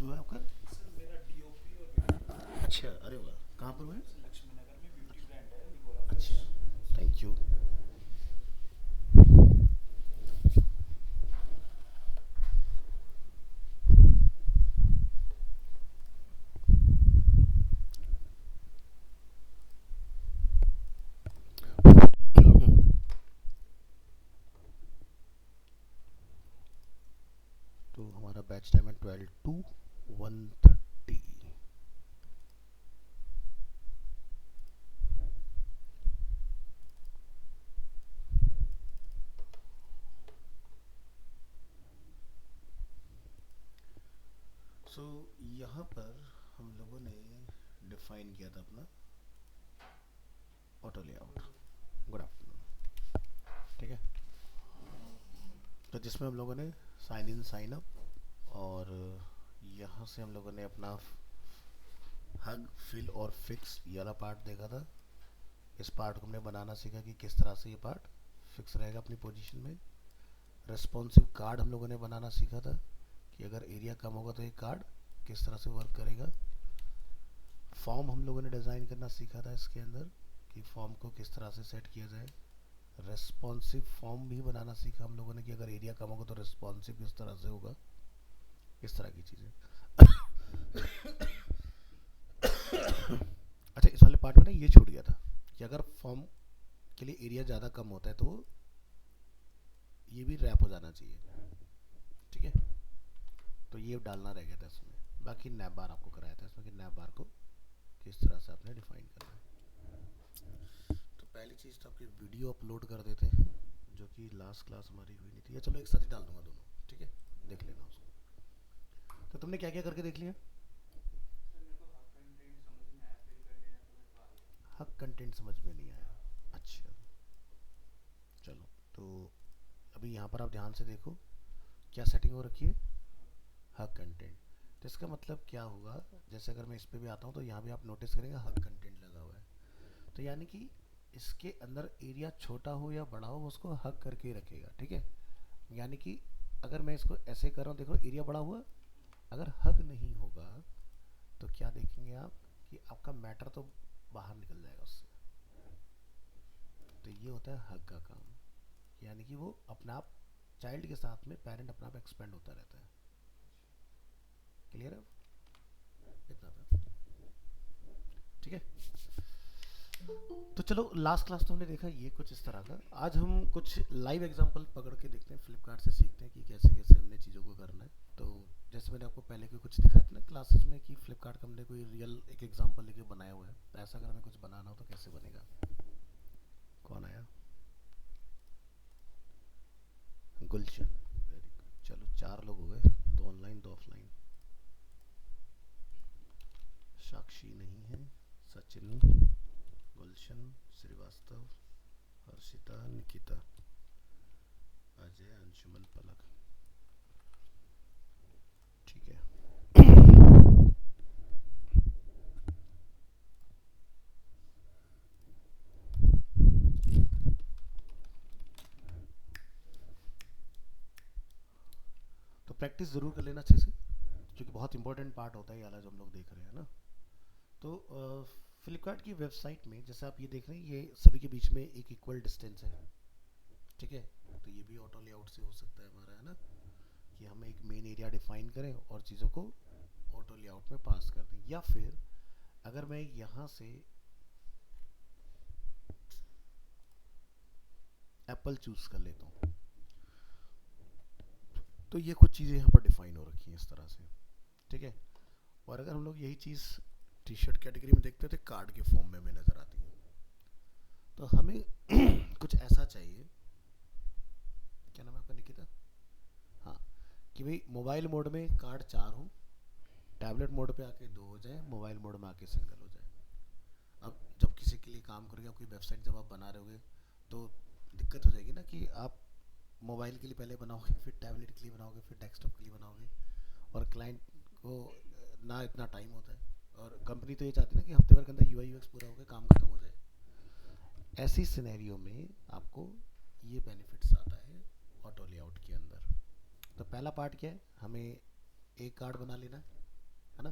हुआ है आपका? सर मेरा डीओपी और वीडियो अच्छा, अरे वाह, कहाँ पर हुआ है? लक्ष्मी नगर में ब्यूटी ब्रांड है निगोरा फ्रेश। अच्छा, थैंक यू। तो हमारा बैच टाइम है 12 to 1:30। सो यहाँ पर हम लोगों ने डिफाइन किया था अपना ऑटो लेआउट। Good afternoon. ठीक है, तो जिसमें हम लोगों ने साइन इन साइन अप और यहाँ से हम लोगों ने अपना हग फिल और फिक्स ये वाला पार्ट देखा था। इस पार्ट को हमने बनाना सीखा कि किस तरह से ये पार्ट फिक्स रहेगा अपनी पोजीशन में। रेस्पॉन्सिव कार्ड हम लोगों ने बनाना सीखा था कि अगर एरिया कम होगा तो ये कार्ड किस तरह से वर्क करेगा। फॉर्म हम लोगों ने डिज़ाइन करना सीखा था इसके अंदर कि फॉर्म को किस तरह से सेट किया जाए। रेस्पॉन्सिव फॉर्म भी बनाना सीखा हम लोगों ने कि अगर एरिया कम होगा तो रेस्पॉन्सिव किस तरह से होगा, इस तरह की चीज़ें। अच्छा, इस वाले पार्ट में ना ये छूट गया था कि अगर फॉर्म के लिए एरिया ज़्यादा कम होता है तो ये भी रैप हो जाना चाहिए। ठीक है, तो ये डालना रह गया था इसमें। बाकी नैप बार आपको कराया था इसमें कि नैप बार को किस तरह से आपने डिफाइन करना है। तो पहली चीज़ तो आपकी वीडियो अपलोड कर देते हैं जो कि लास्ट क्लास हमारी हुई नहीं थी, या चलो एक साथ ही डाल दूंगा दोनों। ठीक है, देख लेना उसको। तो तुमने क्या क्या करके देख लिया? सर मेरे को हर कंटेंट समझ में आया, फिल कंटेनर तो मेरे को आ गया। हक कंटेंट समझ में नहीं आया? अच्छा, चलो। तो अभी यहाँ पर आप ध्यान से देखो क्या सेटिंग हो रखी है। हक कंटेंट। तो इसका मतलब क्या होगा, जैसे अगर मैं इस पर भी आता हूँ तो यहाँ भी आप नोटिस करेंगे हक कंटेंट लगा हुआ है। तो यानी कि इसके अंदर एरिया छोटा हो या बड़ा हो उसको हक करके ही रखेगा। ठीक है, यानी कि अगर मैं इसको ऐसे कर रहा हूँ, देखो एरिया बड़ा हुआ, अगर हग नहीं होगा तो क्या देखेंगे आप कि आपका मैटर तो बाहर निकल जाएगा उससे। तो ये होता है हग का काम, यानी कि वो अपना आप चाइल्ड के साथ में पेरेंट अपना आप एक्सपेंड होता रहता है। क्लियर है? इतना था। ठीक है, तो चलो लास्ट क्लास तो हमने देखा ये कुछ इस तरह का। आज हम कुछ लाइव एग्जांपल पकड़ के देखते हैं, फ्लिपकार्ट से सीखते हैं कि कैसे कैसे हमने चीज़ों को करना है। तो जैसे मैंने आपको पहले कोई कुछ दिखाया था ना क्लासेस में कि फ्लिपकार्ट का हमने कोई रियल एक एग्जांपल लेके बनाया हुआ है, तो ऐसा अगर हमें कुछ बनाना हो तो कैसे बनेगा? कौन आया? गुलशन, वेरी गुड। चलो 4 लोग हो गए, 2 ऑनलाइन 2 ऑफलाइन। साक्षी नहीं है, सचिन, गुलशन, श्रीवास्तव, हर्षिता, निकिता, अजय, अंशुमन, पलक। ठीक है, तो प्रैक्टिस ज़रूर कर लेना अच्छे से क्योंकि बहुत इंपॉर्टेंट पार्ट होता है ये वाला जो हम लोग देख रहे हैं ना। तो फ्लिपकार्ट की वेबसाइट में जैसे आप ये देख रहे हैं ये सभी के बीच में एक इक्वल डिस्टेंस है। ठीक है, तो ये भी ऑटो लेआउट से हो सकता है हमारा, है ना, कि हम एक मेन एरिया डिफाइन करें और चीज़ों को ऑटो लेआउट में पास कर दें। या फिर अगर मैं यहाँ से एप्पल चूज़ कर लेता हूँ तो ये कुछ चीज़ें यहाँ पर डिफाइन हो रखी हैं इस तरह से। ठीक है, और अगर हम लोग यही चीज़ टी शर्ट कैटेगरी में देखते थे कार्ड के फॉर्म में हमें नज़र आती है, तो हमें कुछ ऐसा चाहिए। क्या नाम है आपका? निकिता। हाँ, कि भाई मोबाइल मोड में कार्ड 4 हो, टैबलेट मोड पे आके 2 हो जाए, मोबाइल मोड में आके सिंगल हो जाए। अब जब किसी के लिए काम करोगे, आपकी वेबसाइट जब आप बना रहे होगे तो दिक्कत हो जाएगी ना कि आप मोबाइल के लिए पहले बनाओगे, फिर टैबलेट के लिए बनाओगे, फिर डेस्कटॉप के लिए बनाओगे, और क्लाइंट को ना इतना टाइम होता है, और कंपनी तो ये चाहती है ना कि हफ्ते भर के अंदर यूआई यूएक्स पूरा होकर काम खत्म हो जाए। ऐसी सिनेरियो में आपको ये बेनिफिट्स आता है ऑटो लेआउट के अंदर। तो पहला पार्ट क्या है, हमें एक कार्ड बना लेना है। है ना।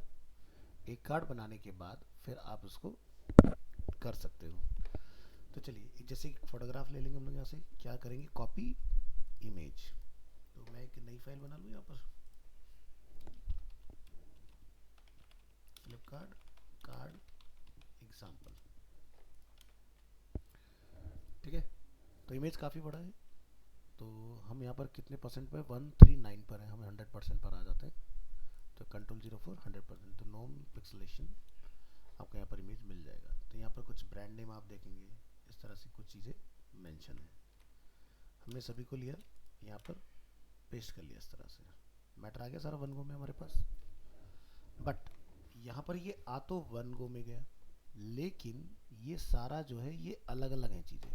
एक कार्ड बनाने के बाद फिर आप उसको कर सकते हो। तो चलिए जैसे एक फोटोग्राफ ले लेंगे हम लोग, यहाँ से क्या करेंगे, कॉपी इमेज। तो मैं एक नई फाइल बना लूँ यहाँ पर, फ्लिपकार्ट कार्ड एग्जाम्पल। ठीक है, तो इमेज काफ़ी बड़ा है, तो हम यहाँ पर कितने परसेंट पे, 139 पर है, हम 100% पर आ जाते हैं। तो Ctrl 04 100%, तो नॉन पिक्सलेशन आपको यहाँ पर इमेज मिल जाएगा। तो यहाँ पर कुछ ब्रांड नेम आप देखेंगे, इस तरह से कुछ चीज़ें मेंशन है। हमने सभी को लिया, यहाँ पर पेस्ट कर लिया इस तरह से, मैटर आ गया सारा वन गो में हमारे पास। बट यहाँ पर ये आ तो वन गो में गया, लेकिन ये सारा जो है ये अलग अलग हैं चीज़ें।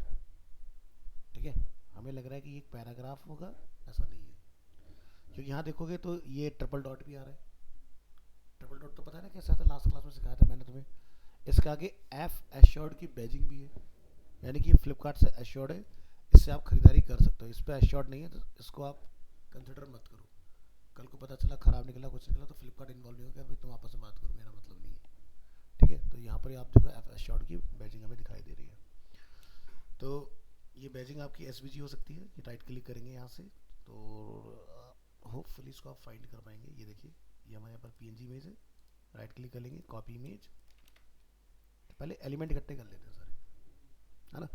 ठीक है, हमें लग रहा है कि ये एक पैराग्राफ होगा, ऐसा नहीं है, क्योंकि यहाँ देखोगे तो ये ट्रिपल डॉट भी आ रहा है। ट्रिपल डॉट तो पता है ना कैसा था, लास्ट क्लास में सिखाया था मैंने तुम्हें। इसके आगे एफ एश्योर्ड की बैजिंग भी है, यानी कि फ्लिपकार्ट से एश्योर्ड है, इससे आप खरीदारी कर सकते हो। इस पर एश्योर्ड नहीं है तो इसको आप कंसिडर मत करो। कल को पता चला खराब निकला, कुछ निकला, तो फ्लिपकार्ट इन्वॉल्व नहीं होगा, भाई तुम आपस में बात करो, मेरा मतलब नहीं है। ठीक है, तो यहाँ पर आप देखो एफ एश्योर्ड की बैजिंग हमें दिखाई दे रही है। तो ये बैजिंग आपकी एस हो सकती है, ये राइट क्लिक करेंगे यहाँ से, तो होपफुली इसको आप फाइंड कर पाएंगे। ये देखिए, ये हमारे यहाँ पर पीएनजी इमेज है, राइट क्लिक कर लेंगे, कॉपी इमेज। पहले एलिमेंट इकट्ठे कर लेते हैं सारे, है ना।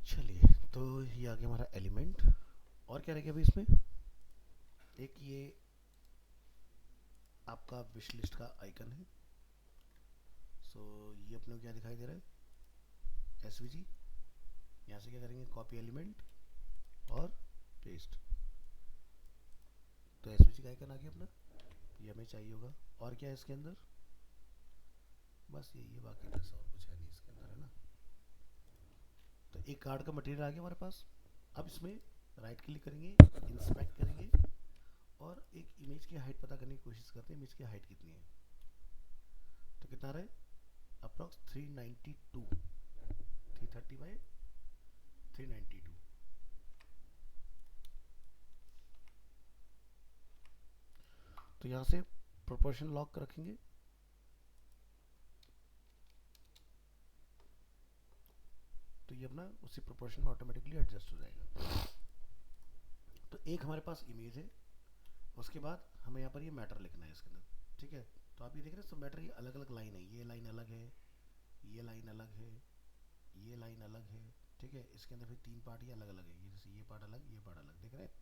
चलिए, तो ये आ गया हमारा एलिमेंट। और क्या रह गया अभी इसमें, एक ये आपका विश लिस्ट का आइकन है। सो ये अपने को क्या दिखाई दे रहा है, एसवीजी। यहाँ से क्या करेंगे, कॉपी एलिमेंट और पेस्ट। तो एसवीजी का आइकन आ गया अपना, ये हमें चाहिए होगा। और क्या है इसके अंदर, बस यही है, बाकी जैसा और कुछ है नहीं इसके अंदर, है ना। तो एक कार्ड का मटेरियल आ गया हमारे पास। अब इसमें राइट क्लिक करेंगे, इंस्पेक्ट करेंगे, और एक इमेज की हाइट पता करने की कोशिश करते हैं, इमेज की हाइट कितनी है। तो कितना रहा है, अप्रॉक्स 392, 330 बाई 392। तो यहाँ से प्रोपोर्शन लॉक रखेंगे, तो ये अपना उसी प्रोपोर्शन में ऑटोमेटिकली एडजस्ट हो जाएगा। तो एक हमारे पास इमेज है, उसके बाद हमें यहाँ पर ये मैटर लिखना है इसके अंदर। ठीक है, तो आप ये देख रहे हैं सब मैटर, ये अलग अलग लाइन है, ये लाइन अलग है, ये लाइन अलग है, ये लाइन अलग है। ठीक है, इसके अंदर फिर तीन पार्ट ये अलग अलग है, ये जैसे ये पार्ट अलग, ये पार्ट अलग, देख रहे हैं,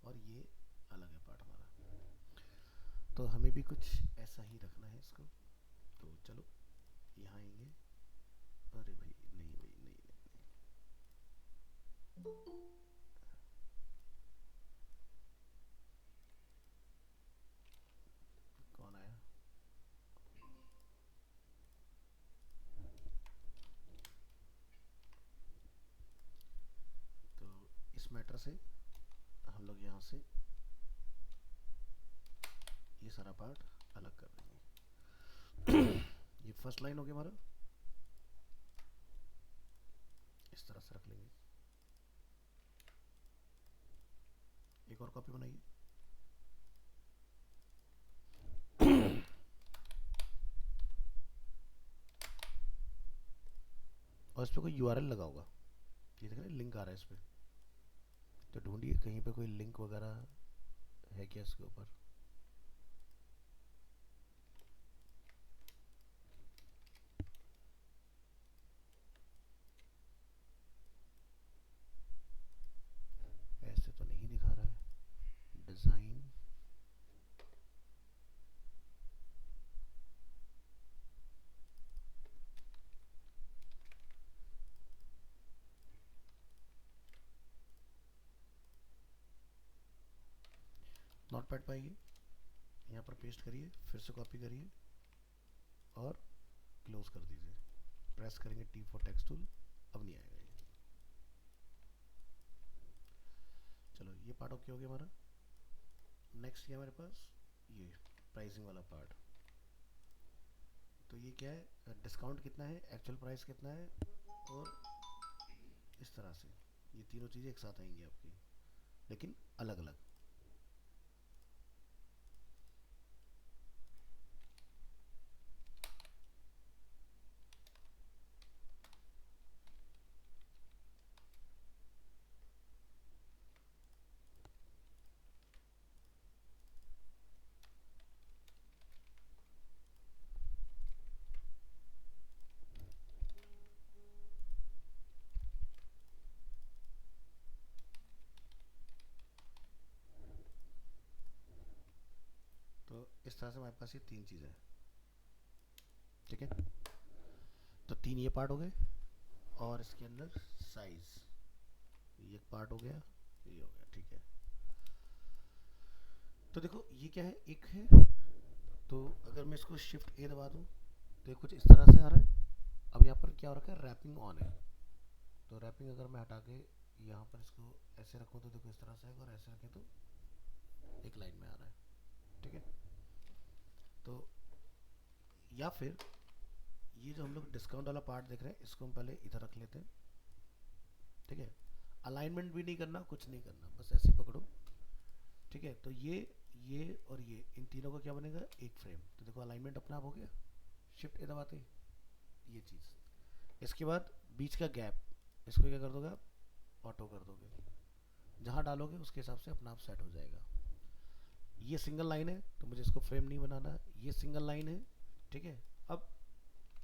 और ये अलग है पार्ट हमारा। तो हमें भी कुछ ऐसा ही रखना है इसको। तो चलो यहाँ आएंगे, अरे भाई नहीं, भाई नहीं, नहीं। कौन आया, तो इस मैटर से हम लोग यहाँ से ये सारा पार्ट अलग कर देंगे। ये फर्स्ट लाइन हो गया हमारा, इस तरह से रख लेंगे। एक और कॉपी बनाइए, और इस पर कोई यूआरएल लगा होगा, ये देख रहे हैं लिंक आ रहा है इस पर, तो ढूंढिए कहीं पे कोई लिंक वगैरह है क्या इसके ऊपर। ऐसे तो नहीं दिखा रहा है, डिज़ाइन, नॉट पैड पाएगी। यहाँ पर पेस्ट करिए, फिर से कॉपी करिए और क्लोज कर दीजिए। प्रेस करेंगे T फॉर टेक्स्ट टूल, अब नहीं आएगा ये। चलो ये पार्ट ओके हो गया हमारा। नेक्स्ट है हमारे पास ये प्राइसिंग वाला पार्ट। तो ये क्या है, डिस्काउंट कितना है, एक्चुअल प्राइस कितना है, और इस तरह से ये तीनों चीज़ें एक साथ आएंगी आपकी, लेकिन अलग अलग। तो इस तरह से हमारे पास ये तीन चीज़ें हैं, ठीक है। तो तीन ये पार्ट हो गए, और इसके अंदर साइज ये एक पार्ट हो गया, ये हो गया, ठीक है। तो देखो ये क्या है, एक है। तो अगर मैं इसको शिफ्ट ए दबा दूं तो ये कुछ इस तरह से आ रहा है। अब यहाँ पर क्या हो रखा है, रैपिंग ऑन है। तो रैपिंग अगर मैं हटा के यहाँ पर इसको ऐसे रखूँ तो देखो इस तरह से आएगा, और ऐसे रखें तो एक लाइन में आ रहा है, ठीक है। तो या फिर ये जो हम लोग डिस्काउंट वाला पार्ट देख रहे हैं, इसको हम पहले इधर रख लेते हैं, ठीक है। अलाइनमेंट भी नहीं करना, कुछ नहीं करना, बस ऐसे ही पकड़ो, ठीक है। तो ये और ये इन तीनों का क्या बनेगा, एक फ्रेम। तो देखो अलाइनमेंट अपना आप हो गया, शिफ्ट ए दबाते ही ये चीज़। इसके बाद बीच का गैप, इसको क्या कर दोगे आप, ऑटो कर दोगे, जहाँ डालोगे उसके हिसाब से अपना आप सेट हो जाएगा। ये सिंगल लाइन है तो मुझे इसको फ्रेम नहीं बनाना, ये सिंगल लाइन है, ठीक है। अब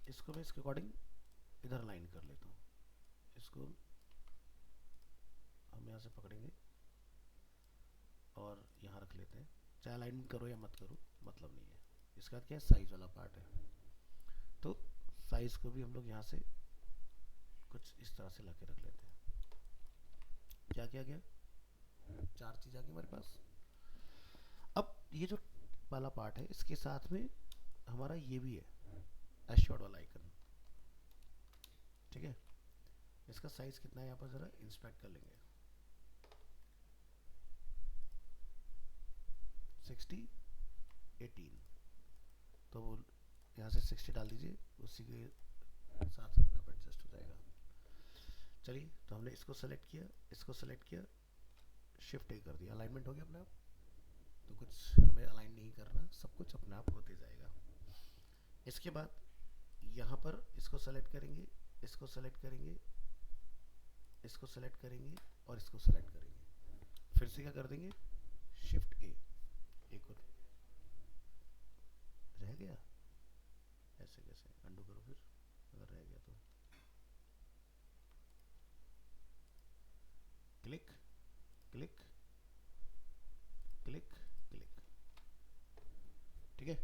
इसको मैं इसके अकॉर्डिंग इधर लाइन कर लेता हूँ, इसको हम यहाँ से पकड़ेंगे और यहाँ रख लेते हैं। चाहे अलाइनमेंट करो या मत करो, मतलब नहीं है। इसके बाद क्या है, साइज वाला पार्ट है। तो साइज को भी हम लोग यहाँ से कुछ इस तरह से ला के रख लेते हैं। क्या किया गया, चार चीज़ आ गई हमारे पास। अब ये जो वाला पार्ट है, इसके साथ में हमारा ये भी है, एश्योर्ड वाला आइकन, ठीक है। इसका साइज कितना है यहाँ पर ज़रा इंस्पेक्ट कर लेंगे, 60 18। तो वो यहाँ से 60 डाल दीजिए, उसी के साथ अपना एडजस्ट हो जाएगा। चलिए, तो हमने इसको सेलेक्ट किया, इसको सेलेक्ट किया, शिफ्ट ए कर दिया, अलाइनमेंट हो गया अपने आप। तो कुछ हमें अलाइन नहीं करना, सब कुछ अपने आप होते जाएगा। इसके बाद यहाँ पर इसको सेलेक्ट करेंगे, इसको सेलेक्ट करेंगे, इसको सेलेक्ट करेंगे और इसको सेलेक्ट करेंगे। फिर से क्या कर देंगे, शिफ्ट ए, एक और रह गया, ऐसे कैसे, अंडू करो फिर अगर रह गया तो, क्लिक क्लिक क्लिक क्लिक, ठीक है।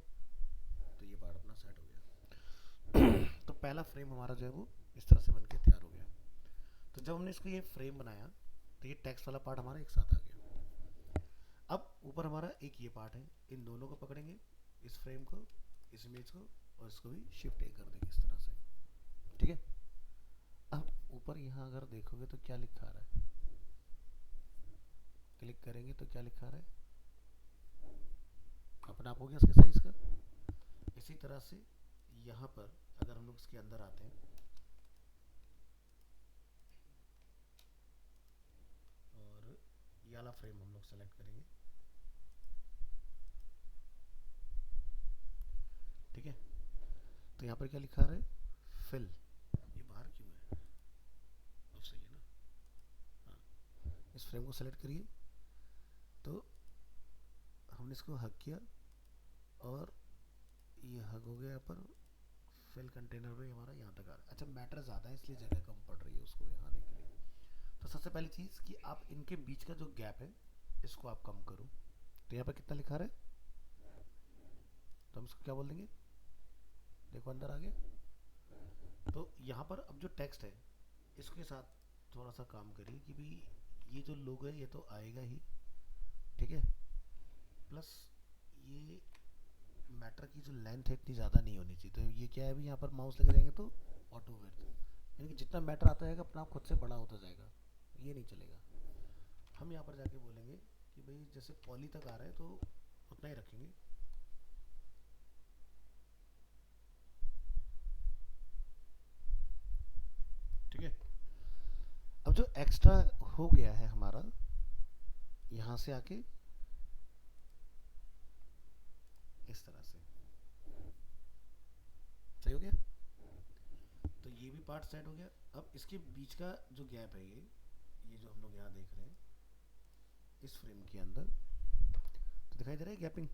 तो ये पार्ट अपना सेट हो गया। तो पहला फ्रेम हमारा जो है वो इस तरह से बनके तैयार हो गया। तो जब हमने इसको ये फ्रेम बनाया तो ये टेक्स्ट वाला पार्ट हमारा एक साथ आ गया। अब ऊपर हमारा एक ये पार्ट है, इन दोनों को पकड़ेंगे, इस फ्रेम को, इस इमेज को, और इसको भी शिफ्ट ए कर देंगे इस तरह से, ठीक है। अब ऊपर यहाँ अगर देखोगे तो क्या लिखा रहा है, क्लिक करेंगे तो क्या लिखा रहा है, अपना आप हो गया इसके साइज का। इसी तरह से यहाँ पर अगर हम लोग इसके अंदर आते हैं और ये वाला फ्रेम हम लोग सेलेक्ट करेंगे, ठीक है। तो यहाँ पर क्या लिखा रहा है, फिल, ये बाहर क्यों है, अब सही है ना। हाँ, इस फ्रेम को सेलेक्ट करिए। तो हमने इसको हग किया और ये हग हो गया, यहाँ पर फिल कंटेनर में हमारा यहाँ तक आ रहा है। अच्छा, मैटर ज़्यादा है इसलिए जगह कम पड़ रही है उसको यहाँ आने के लिए। तो सबसे पहली चीज़ कि आप इनके बीच का जो गैप है इसको आप कम करो। तो यहाँ पर कितना लिखा रहा है, तो हम इसको क्या बोल देंगे, देखो अंदर आ गया। तो यहाँ पर अब जो टेक्स्ट है इसके साथ थोड़ा सा काम करिए कि भाई ये जो लोगो है ये तो आएगा ही, ठीक है। प्लस ये मैटर की जो लेंथ है इतनी ज़्यादा नहीं होनी चाहिए। तो ये क्या है, अभी यहाँ पर माउस लेके जाएंगे तो ऑटो विड्थ, यानी कि जितना मैटर आता जाएगा अपना आप खुद से बड़ा होता जाएगा, ये नहीं चलेगा। हम यहाँ पर जाके बोलेंगे कि भाई जैसे पॉली तक आ रहा है तो उतना ही रखेंगे। ठीक है। अब जो एक्स्ट्रा हो गया है हमारा यहाँ से आके इस तरह से सही हो गया। तो ये भी पार्ट सेट हो गया। अब इसके बीच का जो गैप है ये जो हम लोग यहाँ देख रहे हैं इस फ्रेम के अंदर, तो दिखाई दे रहा है गैपिंग,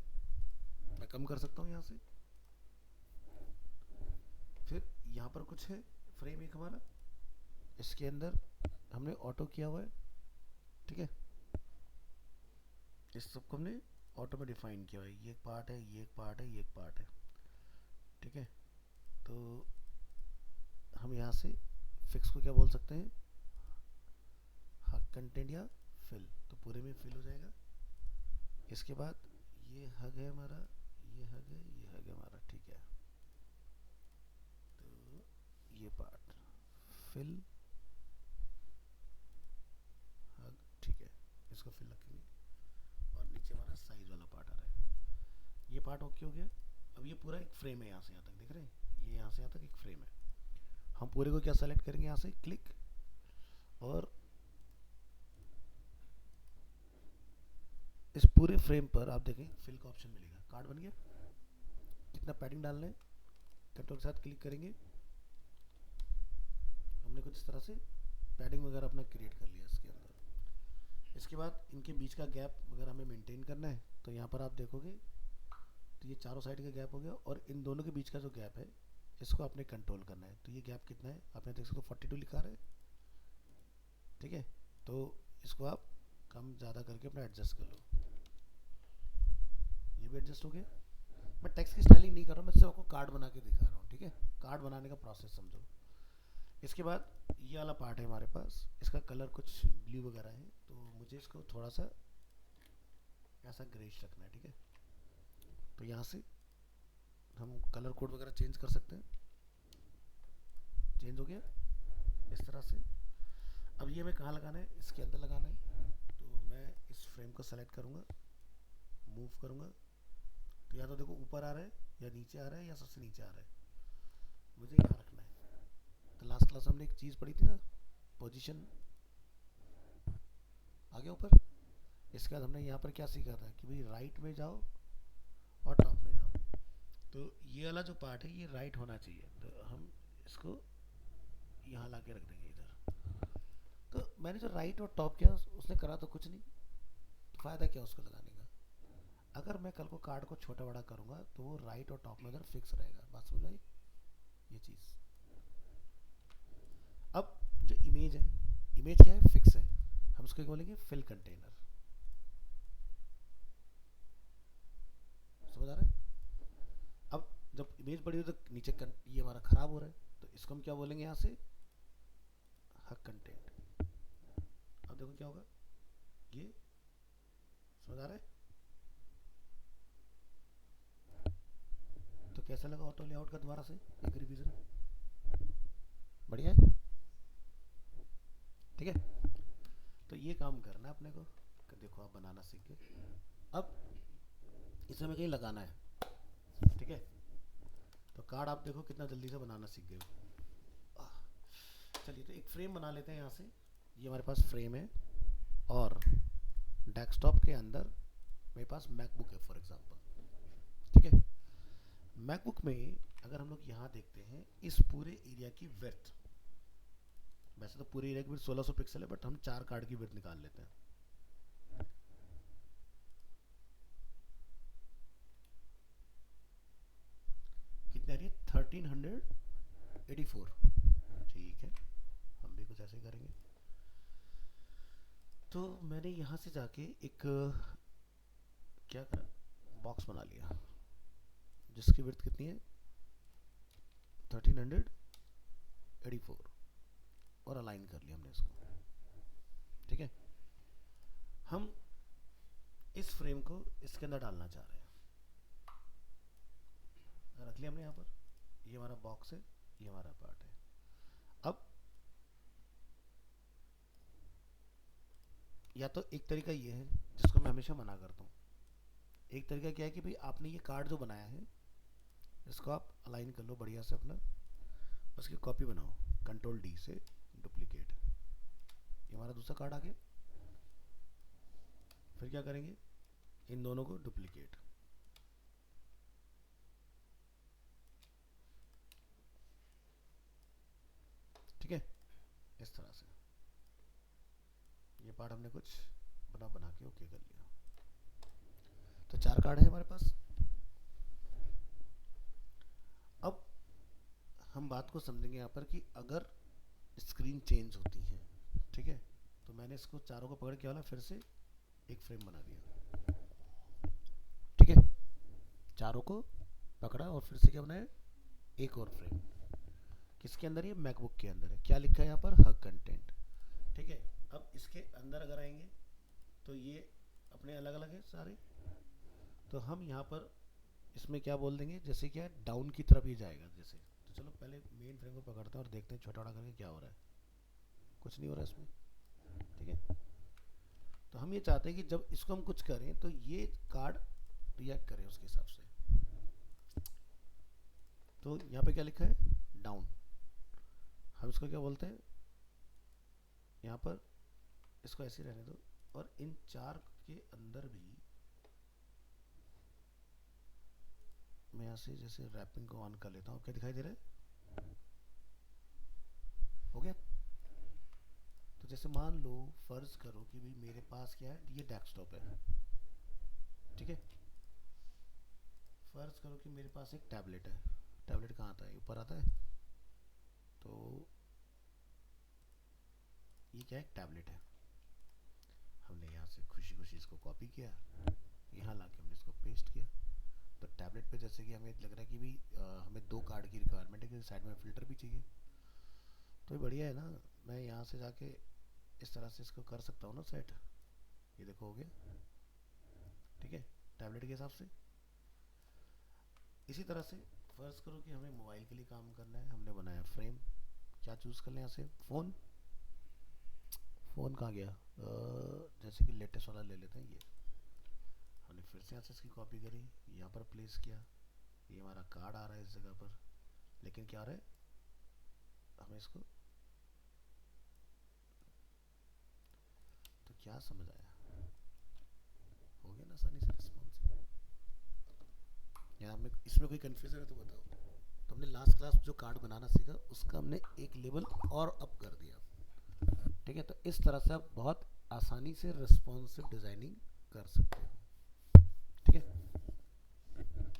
मैं कम कर सकता हूँ यहाँ से। फिर यहाँ पर कुछ है फ्रेम एक हमारा, इसके अंदर हमने ऑटो किया हुआ है। ठीक है, इस सबको हमने ऑटो में डिफाइन किया हुआ है, ये एक पार्ट है, ये एक पार्ट है, ये एक पार्ट है। ठीक है, तो हम यहाँ से फिक्स को क्या बोल सकते हैं, हग कंटेंट या फिल, तो पूरे में फिल हो जाएगा। इसके बाद ये हग है हमारा, ये हग है, ये हग है हमारा। ठीक है, तो ये पार्ट फिल हग, ठीक है, इसको फिल रखेंगे। और नीचे हमारा साइज वाला पार्ट आ रहा है, ये पार्ट ओके हो गया। अब ये पूरा एक फ्रेम है, यहाँ से यहाँ तक दिख रहे हैं, ये यहाँ से यहाँ तक एक फ्रेम है। हम पूरे को क्या सेलेक्ट करेंगे, यहाँ से क्लिक, और इस पूरे फ्रेम पर आप देखें फिल का ऑप्शन मिलेगा, कार्ड बन गया। कितना पैडिंग डालना है, कंट्रोल के साथ क्लिक करेंगे, हमने कुछ इस तरह से पैडिंग वगैरह अपना क्रिएट कर लिया इसके अंदर। इसके बाद इनके बीच का गैप अगर हमें मेंटेन करना है तो यहाँ पर आप देखोगे तो ये चारों साइड का गैप हो गया, और इन दोनों के बीच का जो गैप है इसको आपने कंट्रोल करना है। तो ये गैप कितना है, आपने देख सकते हो 42 लिखा रहा है। ठीक है, तो इसको आप कम ज़्यादा करके अपना एडजस्ट कर लो। ये भी एडजस्ट हो गया। मैं टेक्स्ट की स्टाइलिंग नहीं कर रहा हूँ, मैं सिर्फ आपको कार्ड बना के दिखा रहा हूँ। ठीक है, कार्ड बनाने का प्रोसेस समझो। इसके बाद ये वाला पार्ट है हमारे पास, इसका कलर कुछ ब्लू वगैरह है, तो मुझे इसको थोड़ा सा ऐसा ग्रेश रखना है। ठीक है, तो यहाँ से हम कलर कोड वगैरह चेंज कर सकते हैं। चेंज हो गया इस तरह से। अब ये हमें कहाँ लगाना है, इसके अंदर लगाना है। तो मैं इस फ्रेम को सेलेक्ट करूँगा, मूव करूँगा, तो या तो देखो ऊपर आ रहा है, या नीचे आ रहा है, या सबसे नीचे आ रहा है, मुझे यहाँ रखना है। तो लास्ट क्लास हमने एक चीज़ पढ़ी थी ना, पोजीशन आ गया ऊपर। इसके बाद हमने यहाँ पर क्या सीखा था कि भाई राइट में जाओ और टॉप में जाओ। तो ये वाला जो पार्ट है ये राइट होना चाहिए, तो हम इसको यहाँ ला के रख देंगे इधर। तो मैंने जो राइट और टॉप किया उसने करा तो कुछ नहीं, तो फ़ायदा क्या उसको लगाने का। अगर मैं कल को कार्ड को छोटा बड़ा करूँगा तो वो राइट और टॉप में उधर फिक्स रहेगा। बात समझ आई ये चीज़। अब जो इमेज है, इमेज क्या है, फिक्स है, हम उसको बोलेंगे फिल कंटेनर। समझ आ रहा है। अब जब इमेज बड़ी हो तो नीचे ये हमारा खराब हो रहा है, तो इसको हम क्या बोलेंगे यहाँ से, हग कंटेंट। अब देखो क्या होगा, ये समझ आ रहा है। तो कैसा लगा ऑटो लेआउट का, दोबारा से एक रिवीजन, बढ़िया है। ठीक है, तो ये काम करना है अपने को। देखो आप बनाना सीख गए। अब इसे हमें कहीं लगाना है। ठीक है, तो कार्ड आप देखो कितना जल्दी से बनाना सीख गए हो। चलिए तो एक फ्रेम बना लेते हैं यहाँ से। ये हमारे पास फ्रेम है, और डेस्कटॉप के अंदर मेरे पास मैकबुक है फॉर एग्जांपल। ठीक है, मैकबुक में अगर हम लोग यहाँ देखते हैं इस पूरे एरिया की विड्थ, वैसे तो पूरे एरिया की विड्थ 1600 पिक्सल है, बट हम 4 कार्ड की विड्थ निकाल लेते हैं। कितनी आ रही है, 1384। ठीक है, हम भी कुछ ऐसे करेंगे। तो मैंने यहाँ से जाके एक क्या करा, बॉक्स बना लिया जिसकी विड्थ कितनी है 1384, और अलाइन कर लिया हमने इसको। ठीक है, हम इस फ्रेम को इसके अंदर डालना चाह रहे हैं। लिया हमने यहाँ पर, ये हमारा बॉक्स है, ये हमारा पार्ट है। अब या तो एक तरीका ये है जिसको मैं हमेशा मना करता हूँ, एक तरीका क्या है कि भाई आपने ये कार्ड जो बनाया है इसको आप अलाइन कर लो बढ़िया से अपना, उसकी कॉपी बनाओ, कंट्रोल डी से डुप्लीकेट, ये हमारा दूसरा कार्ड आ गया। फिर क्या करेंगे, इन दोनों को डुप्लीकेट, ठीक है, इस तरह से ये पार्ट हमने कुछ बना बना के ओके कर लिया। तो 4 कार्ड है हमारे पास। अब हम बात को समझेंगे यहाँ पर कि अगर स्क्रीन चेंज होती है, ठीक है, तो मैंने इसको चारों को पकड़ के वाला फिर से एक फ्रेम बना दिया, ठीक है, चारों को पकड़ा और फिर से क्या बनाया, एक और फ्रेम, किसके अंदर, ये मैकबुक के अंदर है। क्या लिखा है यहाँ पर, हग कंटेंट, ठीक है। अब इसके अंदर अगर आएंगे तो ये अपने अलग अलग है सारे, तो हम यहाँ पर इसमें क्या बोल देंगे, जैसे क्या डाउन की तरफ ही जाएगा जैसे। तो चलो पहले मेन फ्रेम को पकड़ते हैं और देखते हैं छोटा बड़ा करके क्या हो रहा है। कुछ नहीं हो रहा है इसमें, ठीक है। तो हम ये चाहते हैं कि जब इसको हम कुछ करें तो ये कार्ड रिएक्ट करे उसके हिसाब से। तो यहाँ पे क्या लिखा है, डाउन, हम इसको क्या बोलते हैं, यहाँ पर इसको ऐसे रहने दो, और इन 4 के अंदर भी मैं यहाँ से जैसे रैपिंग को ऑन कर लेता हूँ, क्या दिखाई दे रहा है, हो गया। तो जैसे मान लो, फर्ज करो कि भाई मेरे पास क्या है, ये डेस्कटॉप है, ठीक है, फर्ज करो कि मेरे पास एक टैबलेट है, टैबलेट कहाँ आता है, ऊपर आता है, तो ये क्या है, एक टैबलेट है, हमने यहाँ से खुशी खुशी इसको कॉपी किया, यहाँ ला के हमने इसको पेस्ट किया। तो टैबलेट पे जैसे कि हमें लग रहा है कि भाई हमें 2 कार्ड की रिक्वायरमेंट है, कि साइड में फिल्टर भी चाहिए, तो ये बढ़िया है ना, मैं यहाँ से जाके इस तरह से इसको कर सकता हूँ ना सेट, ये देखो हो गया, ठीक है, टैबलेट के हिसाब से। इसी तरह से फर्ज करो कि हमें मोबाइल के लिए काम करना है, हमने बनाया फ्रेम, क्या चूज़ कर लें यहाँ से, फ़ोन, फ़ोन कहाँ गया, जैसे कि लेटेस्ट वाला ले लेते हैं, ये हमने फिर से यहाँ से इसकी कॉपी करी, यहाँ पर प्लेस किया, ये हमारा कार्ड आ रहा है इस जगह पर, लेकिन क्या आ रहा है, हमें इसको, तो क्या समझ आया, हो गया ना आसानी से रिस्पॉन्सिव। या हमें इसमें कोई कन्फ्यूजन है तो बताओ। तो हमने लास्ट क्लास जो कार्ड बनाना सीखा उसका हमने एक लेवल और अप कर दिया, ठीक है। तो इस तरह से आप बहुत आसानी से रिस्पॉन्सिव डिजाइनिंग कर सकते हो, ठीक है। ठीक है,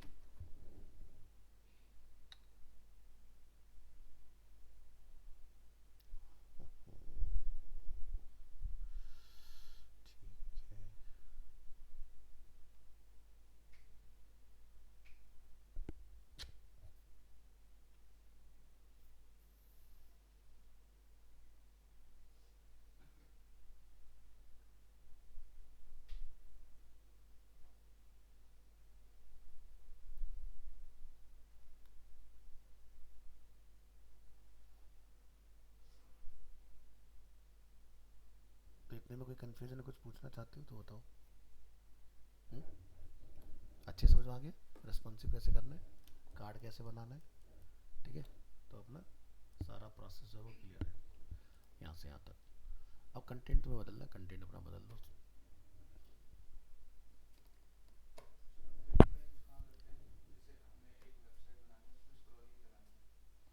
तो इतने में कोई कन्फ्यूजन है, कुछ पूछना चाहते हो तो बताओ। हुँ? अच्छे समझ में आ गया रिस्पॉन्सिव कैसे करना है, कार्ड कैसे बनाना है, ठीक है। तो अपना सारा प्रोसेस जो है वो क्लियर है यहाँ से यहाँ तक। अब कंटेंट तुम्हें बदलना है, कंटेंट अपना बदल दो। फील्ड वाइज कहाँ करते हैं, जैसे हमें एक वेबसाइट बनानी है, उसमें स्क्रॉलिंग करानी है,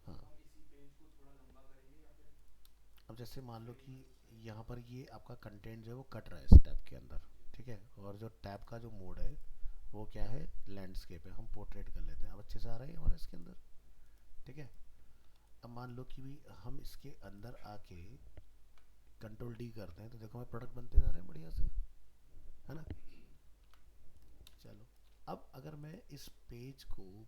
हाँ, तो हम इसी पेज को थोड़ा लंबा करेंगे या फिर अब जैसे मान लो कि हेडिंग वाइज करेंगे। यहाँ पर ये आपका कंटेंट जो है वो कट रहा है इस टैब के अंदर, ठीक है, और जो टैब का जो मोड है वो क्या है, लैंडस्केप है, हम पोर्ट्रेट कर लेते हैं, अब अच्छे से आ रहा है हमारा इसके अंदर, ठीक है। अब मान लो कि भी हम इसके अंदर आके कंट्रोल डी करते हैं, तो देखो हमारे प्रोडक्ट बनते जा रहे हैं बढ़िया से, है ना। चलो, अब अगर मैं इस पेज को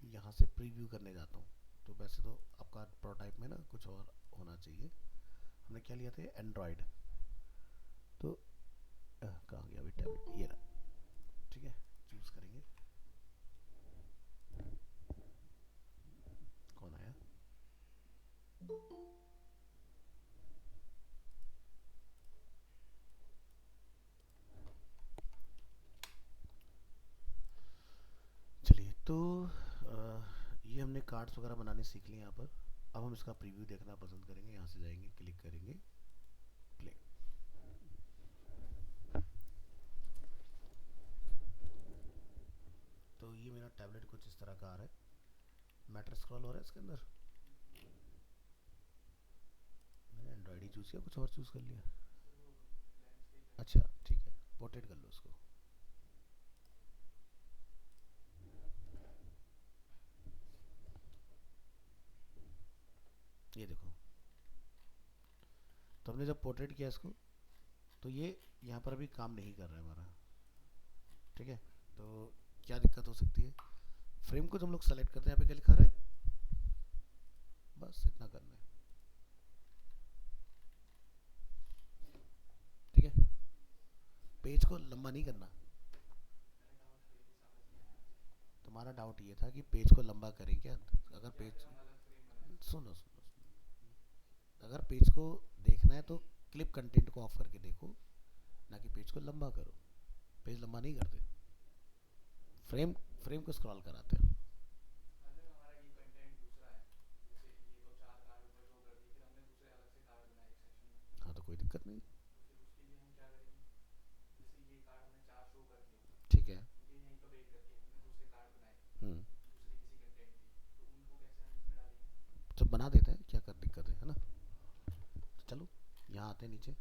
यहाँ से प्रीव्यू करने जाता हूँ, तो वैसे तो आपका प्रोटोटाइप में ना कुछ और होना चाहिए, हमने क्या लिया था, एंड्रॉयड, तो कहाँ गया अभी टैबलेट, ये रहा, ठीक है, चूज़ करेंगे, चलिए तो ये हमने कार्ड्स वगैरह बनाने सीख लिए यहाँ पर। अब हम इसका प्रीव्यू देखना पसंद करेंगे। यहाँ से जाएंगे, क्लिक करेंगे, प्ले। तो ये मेरा टैबलेट कुछ इस तरह का आ रहा है। मैटर स्क्रॉल हो रहा है इसके अंदर। मैंने एंड्रॉइड ही चूज़ किया, कुछ और चूज़ कर लिया। सर वो लैंडस्केप है। अच्छा ठीक है, पोर्ट्रेट कर लो उसको। ये देखो, तो हमने जब पोर्ट्रेट किया इसको, तो ये यहाँ पर अभी काम नहीं कर रहा है हमारा। ठीक है, तो क्या दिक्कत हो सकती है? फ्रेम को जब हम लोग सेलेक्ट करते हैं, यहाँ पे क्या लिखा रहा है? बस इतना करना है। ठीक है, पेज को लंबा नहीं करना। मेरा डाउट ये भी समझ नहीं आया मुझे। तुम्हारा डाउट ये था कि पेज को लंबा करें क्या? अगर क्या पेज, अगर हम अलग फ्रेम बनाए? सुनो सुनो सुनो, अगर पेज को देखना है तो क्लिप कंटेंट को ऑफ करके देखो, ना कि पेज को लंबा करो। पेज लंबा नहीं करते, फ्रेम फ्रेम को स्क्रॉल कराते हैं। अगर हमारा ये कंटेंट दूसरा है, जैसे ये तो 4 कार्ड ऊपर शो कर दिए, फिर हमने दूसरे अलग से कार्ड बनाए एक सेक्शन में, हाँ तो कोई दिक्कत नहीं। तो फिर उसके लिए हम क्या करेंगे? जैसे ये कार्ड हमने 4 शो कर दिए ऊपर, ठीक है। ठीक है, यहीं पर वेट करके हमने दूसरे कार्ड बनाए हम्म, दूसरे किसी कंटेंट के, तो उनको कैसे हम इसमें डालेंगे? जब बना देते हैं, क्या कर दिक्कत है ना? तो चलो यहाँ आते हैं नीचे।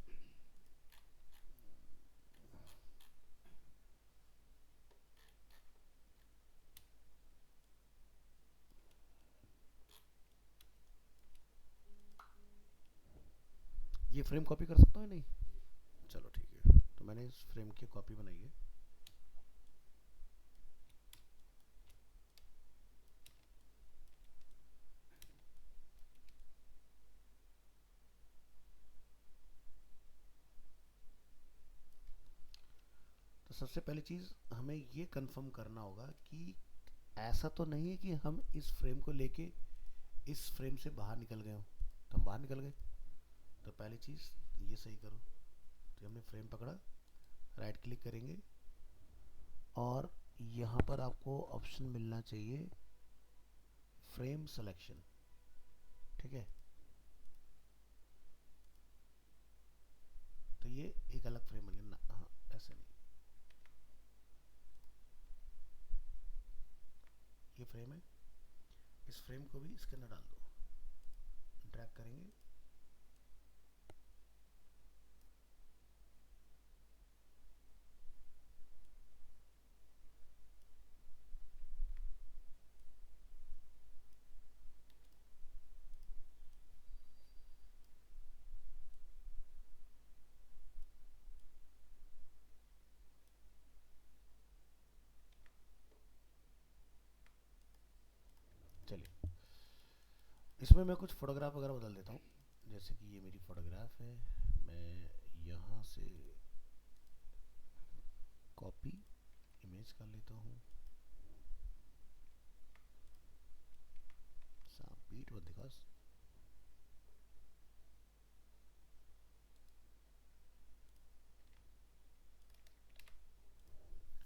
ये फ्रेम कॉपी कर सकता हूँ या नहीं? चलो ठीक है, तो मैंने इस फ्रेम की कॉपी बनाई है। तो सबसे पहली चीज़ हमें ये कंफर्म करना होगा कि ऐसा तो नहीं है कि हम इस फ्रेम को लेके इस फ्रेम से बाहर निकल गए हो। तो हम बाहर निकल गए, तो पहली चीज़ ये सही करो। तो हमने फ्रेम पकड़ा, राइट क्लिक करेंगे, और यहाँ पर आपको ऑप्शन मिलना चाहिए फ्रेम सिलेक्शन। ठीक है, तो ये एक अलग फ्रेम बन गया ना। हाँ, ऐसे नहीं, ये फ्रेम है, इस फ्रेम को भी इसके अंदर डाल दो। ड्रैग करेंगे, चलिए इसमें मैं कुछ फोटोग्राफ वगैरह बदल देता हूँ। जैसे कि ये मेरी फोटोग्राफ है, मैं यहाँ से कॉपी इमेज कर लेता हूँ। बीट मत दिखा,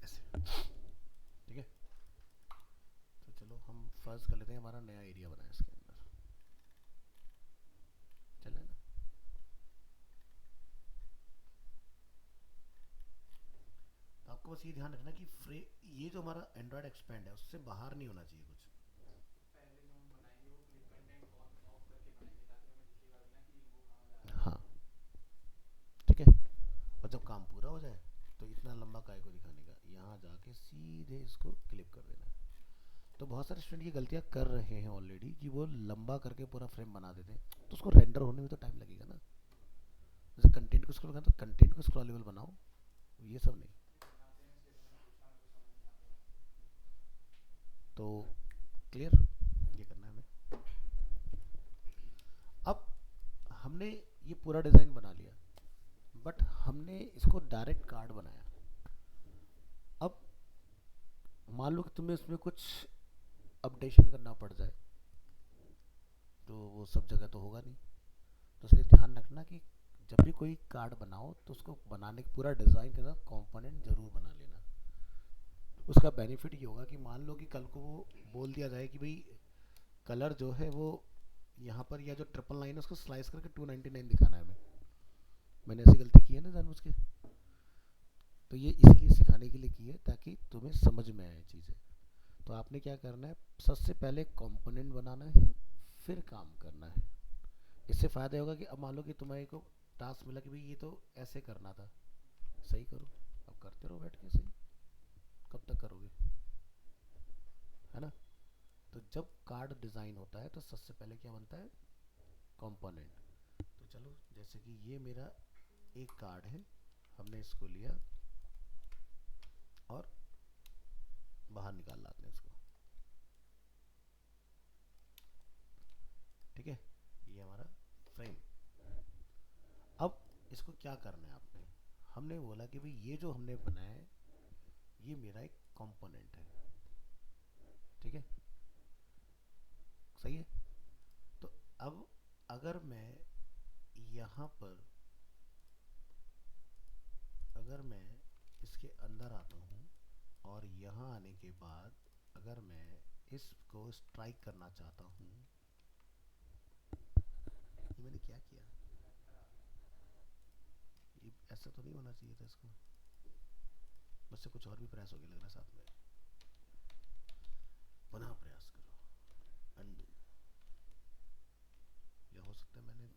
ऐसे। ठीक है, तो चलो हम फर्स्ट कर लेते हैं, हमारा नया एरिया बना है इसके अंदर। चल रहा है ना? तो आपको बस ये ध्यान रखना कि ये जो हमारा एंड्रॉयड एक्सपेंड है उससे बाहर नहीं होना चाहिए कुछ। तो पहले जो हम बनाएंगे वो क्लिप कंटेंट ऑन ऑफ करके बनाएंगे, ताकि हमें दिखेगा भी ना कि वो कहाँ जा रहा है। हाँ ठीक है, और जब काम पूरा हो जाए तो इतना लंबा काय को दिखाने का, यहाँ जाके सीधे इसको क्लिप कर देना है। तो बहुत सारे स्टूडेंट ये गलतियाँ कर रहे हैं ऑलरेडी कि वो लंबा करके पूरा फ्रेम बना देते हैं, तो उसको रेंडर होने में तो टाइम लगेगा ना। जैसे कंटेंट को स्क्रॉल करना, तो कंटेंट को स्क्रॉलेबल बनाओ, ये सब नहीं। ये बनाते हैं इसलिए तो मैंने पूछा, मेरे को समझ नहीं आता था। तो क्लियर, ये करना है हमें। अब हमने ये पूरा डिज़ाइन बना लिया, बट हमने इसको डायरेक्ट कार्ड बनाया। अब मान लो कि तुम्हें इसमें कुछ अपडेशन करना पड़ जाए, तो वो सब जगह तो होगा नहीं। तो इसलिए ध्यान रखना कि जब भी कोई कार्ड बनाओ तो उसको बनाने के पूरा डिज़ाइन के साथ कंपोनेंट ज़रूर बना लेना। उसका बेनिफिट ये होगा कि मान लो कि कल को वो बोल दिया जाए कि भाई कलर जो है वो यहाँ पर, या जो ट्रिपल लाइन है उसको स्लाइस करके 299 दिखाना है हमें, मैंने ऐसी गलती की है ना जानबूझ के। तो ये इसीलिए सिखाने के लिए की है ताकि तुम्हें समझ में आए चीज़ें। तो आपने क्या करना है, सबसे पहले कंपोनेंट बनाना है, फिर काम करना है। इससे फ़ायदा होगा कि अब मान लो कि तुम्हारे को टास्क मिला कि भाई ये तो ऐसे करना था, सही करो, अब करते रहो बैठ के सही। कब तक करोगे, है ना। तो जब कार्ड डिज़ाइन होता है तो सबसे पहले क्या बनता है, कंपोनेंट। तो चलो जैसे कि ये मेरा एक कार्ड है, हमने इसको लिया और बाहर निकाल लाते हैं इसको, ठीक है। ये हमारा फ्रेम। अब इसको क्या करना है आपने, हमने बोला कि भाई ये जो हमने बनाया है ये मेरा एक कंपोनेंट है, ठीक है, सही है। तो अब अगर मैं यहाँ पर, अगर मैं इसके अंदर आता हूँ और यहाँ आने के बाद अगर मैं इसको स्ट्राइक करना चाहता हूँ, ये मैंने क्या किया, ये ऐसा तो नहीं होना चाहिए था इसको, मुझसे कुछ और भी प्रयास हो गया लग रहा है साथ में। पुनः प्रयास करो, अंडू, या हो सकता है मैंने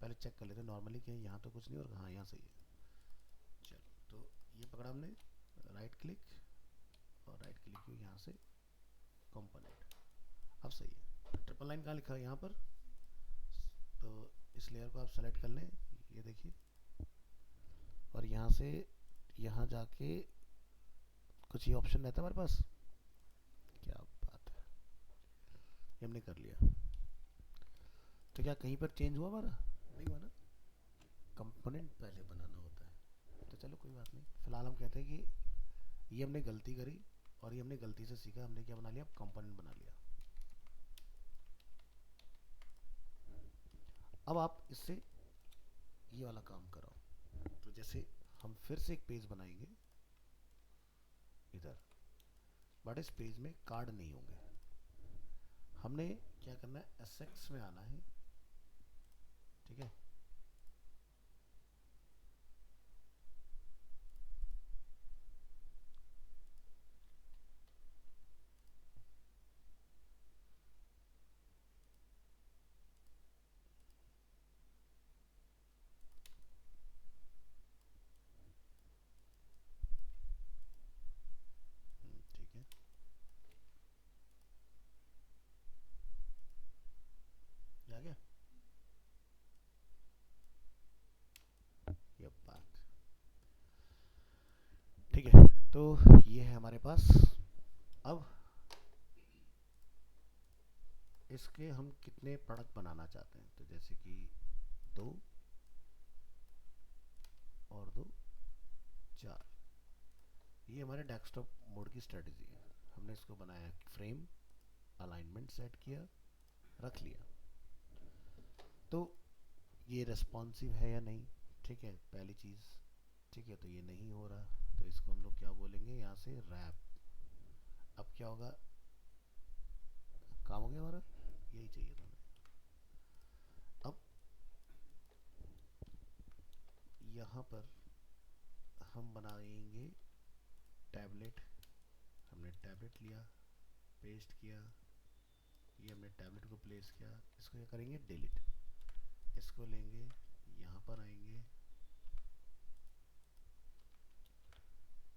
पहले चेक कर लेते नॉर्मली कि यहाँ तो कुछ नहीं और हाँ यहाँ सही है। चलो, तो ये पकड़ा हमने, राइट क्लिक, और राइट क्लिक की यहाँ से कंपोनेंट, अब सही है। ट्रिपल लाइन कहाँ लिखा है, यहाँ पर। तो इस लेयर को आप सेलेक्ट कर लें, ये देखिए, और यहाँ से यहाँ जाके कुछ ये ऑप्शन रहता है हमारे पास, क्या बात है, ये हमने कर लिया। तो क्या कहीं पर चेंज हुआ हमारा, नहीं हुआ ना, कंपोनेंट पहले बनाना होता है। तो चलो कोई बात नहीं, फिलहाल हम कहते हैं कि ये हमने गलती करी और ये हमने गलती से सीखा, हमने क्या बना लिया, कंपोनेंट बना लिया। अब आप इससे ये वाला काम कराओ। तो जैसे हम फिर से एक पेज बनाएंगे इधर, बट इस पेज में कार्ड नहीं होंगे। हमने क्या करना है, एसेट्स में आना है, ठीक है। ठीक है, ये आ गया, ये बात, ठीक है। तो ये है हमारे पास। अब इसके हम कितने प्रोडक्ट बनाना चाहते हैं, तो जैसे कि 2 और 2 4, ये हमारे डेस्कटॉप मोड की स्ट्रेटजी है। हमने इसको बनाया फ्रेम, अलाइनमेंट सेट किया, रख लिया। तो ये रेस्पॉन्सिव है या नहीं, ठीक है, पहली चीज़, ठीक है। तो ये नहीं हो रहा, तो इसको हम लोग क्या बोलेंगे, यहाँ से रैप। अब क्या होगा, काम हो गया हमारा, यही चाहिए था हमें। अब यहाँ पर हम बनाएंगे टैबलेट, हमने टैबलेट लिया, पेस्ट किया, ये हमने टैबलेट को प्लेस किया, इसको क्या करेंगे, डिलीट। इसको लेंगे, यहाँ पर आएंगे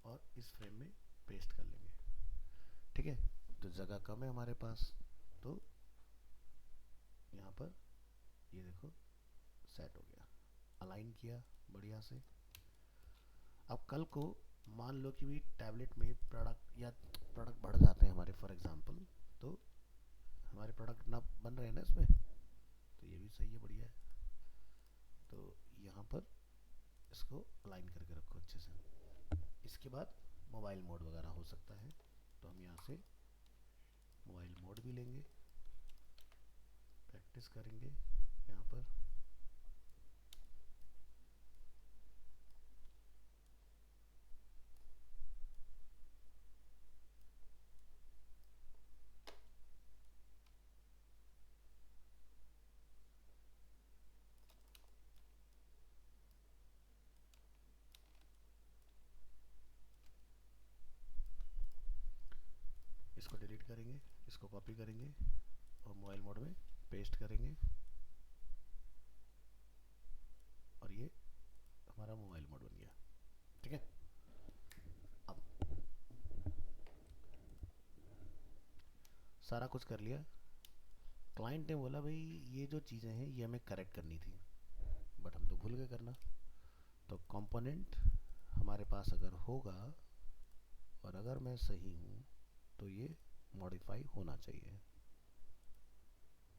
और इस फ्रेम में पेस्ट कर लेंगे, ठीक है। तो जगह कम है हमारे पास, तो यहाँ पर ये देखो सेट हो गया, अलाइन किया बढ़िया से। अब कल को मान लो कि भी टैबलेट में प्रोडक्ट या प्रोडक्ट बढ़ जाते हैं हमारे, फॉर एग्जांपल, तो हमारे प्रोडक्ट ना बन रहे हैं ना इसमें, तो ये भी सही है, बढ़िया है। तो यहाँ पर इसको अलाइन करके रखो अच्छे से। इसके बाद मोबाइल मोड वगैरह हो सकता है, तो हम यहाँ से मोबाइल मोड भी लेंगे, प्रैक्टिस करेंगे यहाँ पर। इसको डिलीट करेंगे, इसको कॉपी करेंगे और मोबाइल मोड में पेस्ट करेंगे और ये हमारा मोबाइल मोड बन गया। ठीक है, अब सारा कुछ कर लिया। क्लाइंट ने बोला भाई ये जो चीज़ें हैं ये हमें करेक्ट करनी थी, बट हम तो भूल गए करना। तो कंपोनेंट हमारे पास अगर होगा और अगर मैं सही हूँ तो ये मॉडिफाई होना चाहिए।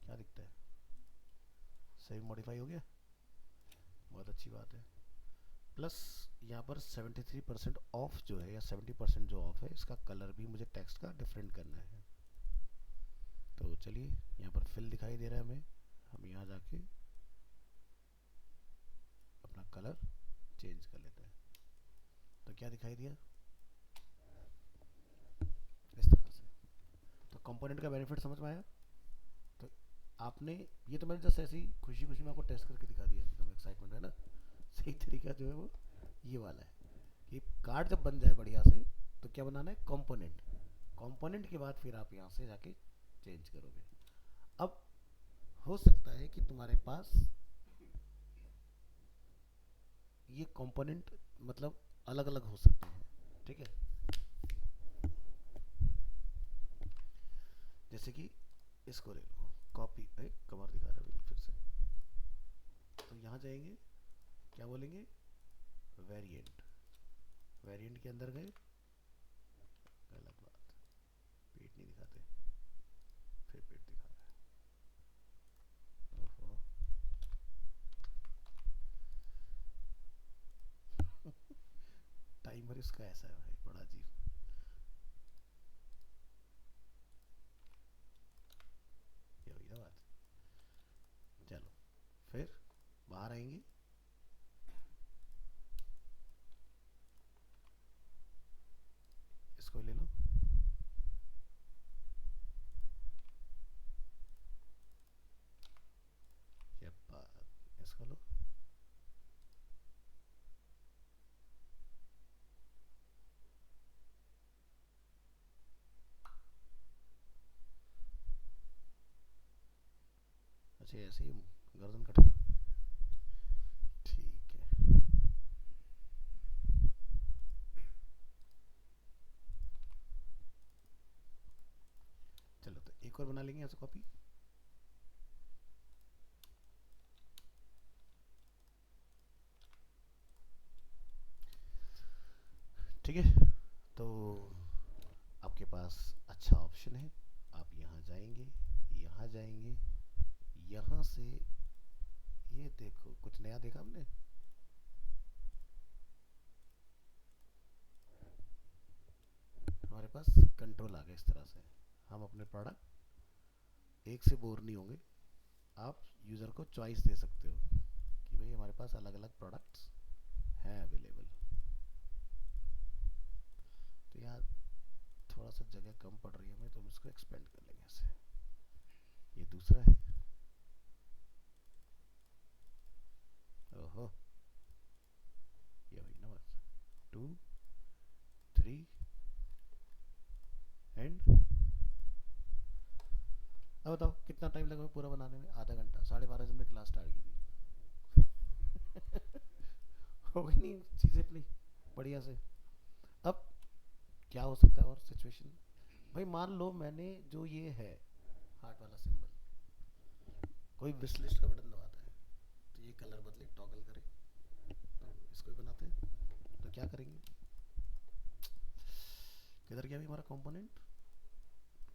क्या दिखता है? सही मॉडिफाई हो गया, बहुत अच्छी बात है। प्लस यहाँ पर 73% ऑफ जो है या 70% जो ऑफ है, इसका कलर भी मुझे टेक्स्ट का डिफरेंट करना है। तो चलिए, यहाँ पर फिल दिखाई दे रहा है हमें, हम यहाँ जाके अपना कलर चेंज कर लेते हैं। तो क्या दिखाई दिया इस तरह से। तो कंपोनेंट का बेनिफिट समझ में आया? तो आपने ये तो मैंने जस्ट ऐसे ही खुशी खुशी में आपको टेस्ट करके दिखा दिया, एकदम एक्साइटमेंट है ना। सही तरीका जो है वो ये वाला है कि कार्ड जब बन जाए बढ़िया से तो क्या बनाना है, कंपोनेंट। कंपोनेंट के बाद फिर आप यहाँ से जाके चेंज करोगे। अब हो सकता है कि तुम्हारे पास ये कंपोनेंट मतलब अलग अलग हो सकते हैं। ठीक है, जैसे कि इसको ले लो, कॉपी, कमर दिखा रहा है फिर से। तो यहाँ जाएंगे, क्या बोलेंगे, वेरिएंट। वेरिएंट के अंदर गए, गलत बात, पेट नहीं दिखाते, फिर पेट दिखा रहा है। ओहो टाइमर इसका ऐसा है भाई, बड़ा अजीब। ये हुई ना बात। चलो फिर बाहर आएंगे, इसको ले लो, ये बात, इसको लो, अच्छा ऐसे ही गर्दन कटा, ठीक है। चलो तो एक और बना लेंगे ऐसे कॉपी। ठीक है, तो आपके पास अच्छा ऑप्शन है, आप यहाँ जाएंगे, यहाँ जाएंगे, यहाँ से ये देखो कुछ नया देखा हमने। हमारे पास कंट्रोल आ गया इस तरह से, हम अपने प्रोडक्ट एक से बोर नहीं होंगे। आप यूज़र को चॉइस दे सकते हो कि भाई हमारे पास अलग अलग प्रोडक्ट्स हैं अवेलेबल। तो यहाँ थोड़ा सा जगह कम पड़ रही है हमें, तो हम इसको एक्सपेंड कर लेंगे ऐसे। ये दूसरा है, ओहो ये हुई ना बात, 2 3 एंड। अब बताओ कितना टाइम लगा पूरा बनाने में? आधा घंटा, 12:30 जब हमने क्लास स्टार्ट की थी। हो गई नहीं चीज़ें अपनी बढ़िया से। अब क्या हो सकता है और सिचुएशन, भाई मान लो मैंने जो ये है हार्ट वाला सिंबल, कोई विश लिस्ट का बटन दबाता है तो ये कलर बदले, टॉगल करे, तो इसको ही बनाते हैं। तो क्या करेंगे, किधर गया भी हमारा कंपोनेंट,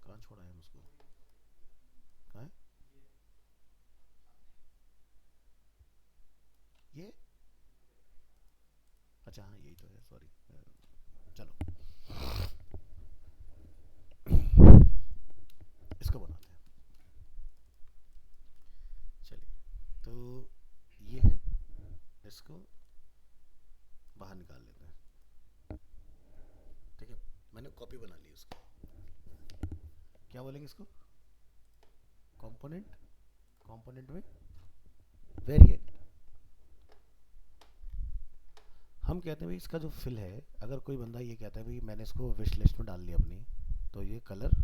कहाँ छोड़ा है हम उसको, कहाँ है ये, अच्छा हाँ यही तो है, सॉरी। चलो इसको बनाते हैं। इसको बाहर निकाल लेते हैं। ठीक है, मैंने कॉपी बना ली उसकी। क्या बोलेंगे इसको? कंपोनेंट, कंपोनेंट में वेरिएंट। हम कहते हैं भाई इसका जो फिल है, अगर कोई बंदा ये कहता है भाई मैंने इसको विश लिस्ट में डाल लिया अपनी, तो ये कलर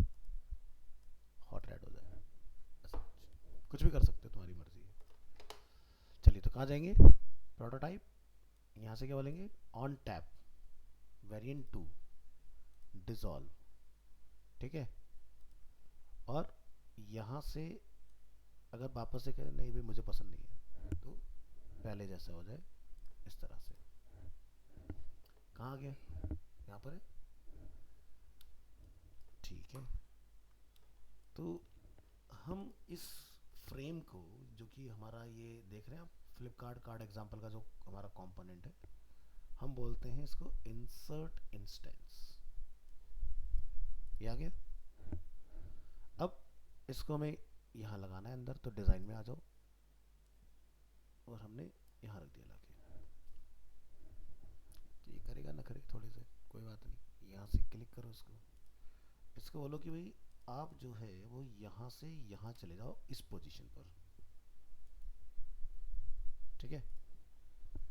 हॉट रेड हो जाएगा। कुछ भी कर सकते हो, तुम्हारी मर्जी है। चलिए, तो कहाँ जाएंगे? प्रोटोटाइप, यहाँ से क्या बोलेंगे? On tap variant 2 dissolve. ठीक है, और यहाँ से अगर वापस से कहें नहीं भाई मुझे पसंद नहीं है, तो पहले जैसा हो जाए इस तरह से। कहाँ आ गया? यहाँ पर है। ठीक है, तो हम इस फ्रेम को, जो कि हमारा ये देख रहे हैं आप फ्लिपकार्ट कार्ड एग्जाम्पल का जो हमारा कंपोनेंट है, हम बोलते हैं इसको इंसर्ट इंस्टेंस। ये आ गया। अब इसको हमें यहाँ लगाना है अंदर, तो डिज़ाइन में आ जाओ, और हमने यहाँ रख दिया लाके। ये करेगा ना करे थोड़े से, कोई बात नहीं। यहाँ से क्लिक करो इसको, इसको बोलो कि भाई आप जो है वो यहाँ से यहाँ चले जाओ इस पोजीशन पर। ठीक है,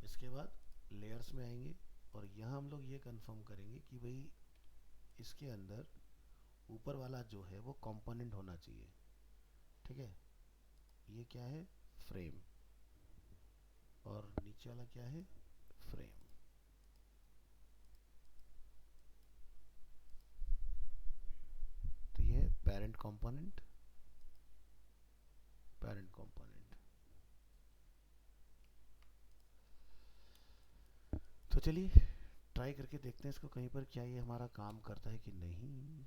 इसके बाद लेयर्स में आएंगे, और यहाँ हम लोग ये कंफर्म करेंगे कि भाई इसके अंदर ऊपर वाला जो है वो कंपोनेंट होना चाहिए। ठीक है, ये क्या है? फ्रेम, और नीचे वाला क्या है? फ्रेम। तो ये है पेरेंट कंपोनेंट, पेरेंट कंपोनेंट। तो चलिए ट्राई करके देखते हैं इसको कहीं पर, क्या ये हमारा काम करता है कि नहीं।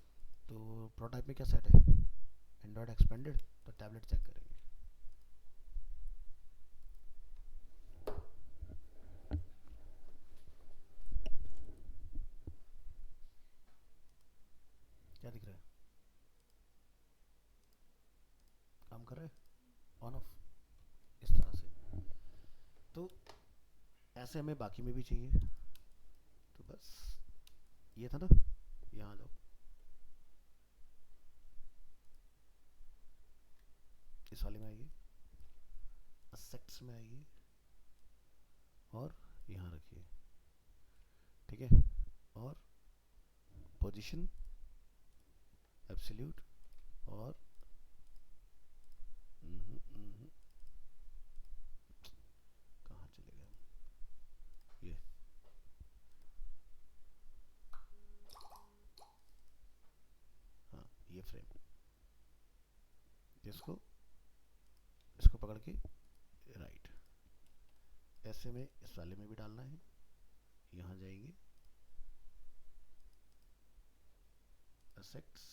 तो प्रोटोटाइप में क्या सेट है? एंड्रॉयड एक्सपेंडेड, तो टैबलेट चेक करेंगे। क्या दिख रहा है? काम कर रहा है? ऑन ऑफ इस तरह से। तो ऐसे हमें बाकी में भी चाहिए, तो बस ये था ना। यहाँ आ जाओ, इस वाले में आइए, असेट्स में आइए, और यहाँ रखिए। ठीक है, और पोजीशन एब्सोल्यूट, और कहाँ चले गए? ये हाँ, ये फ्रेम, इसको इसको पकड़ के राइट, ऐसे में इस वाले में भी डालना है। यहाँ जाएंगे, assets,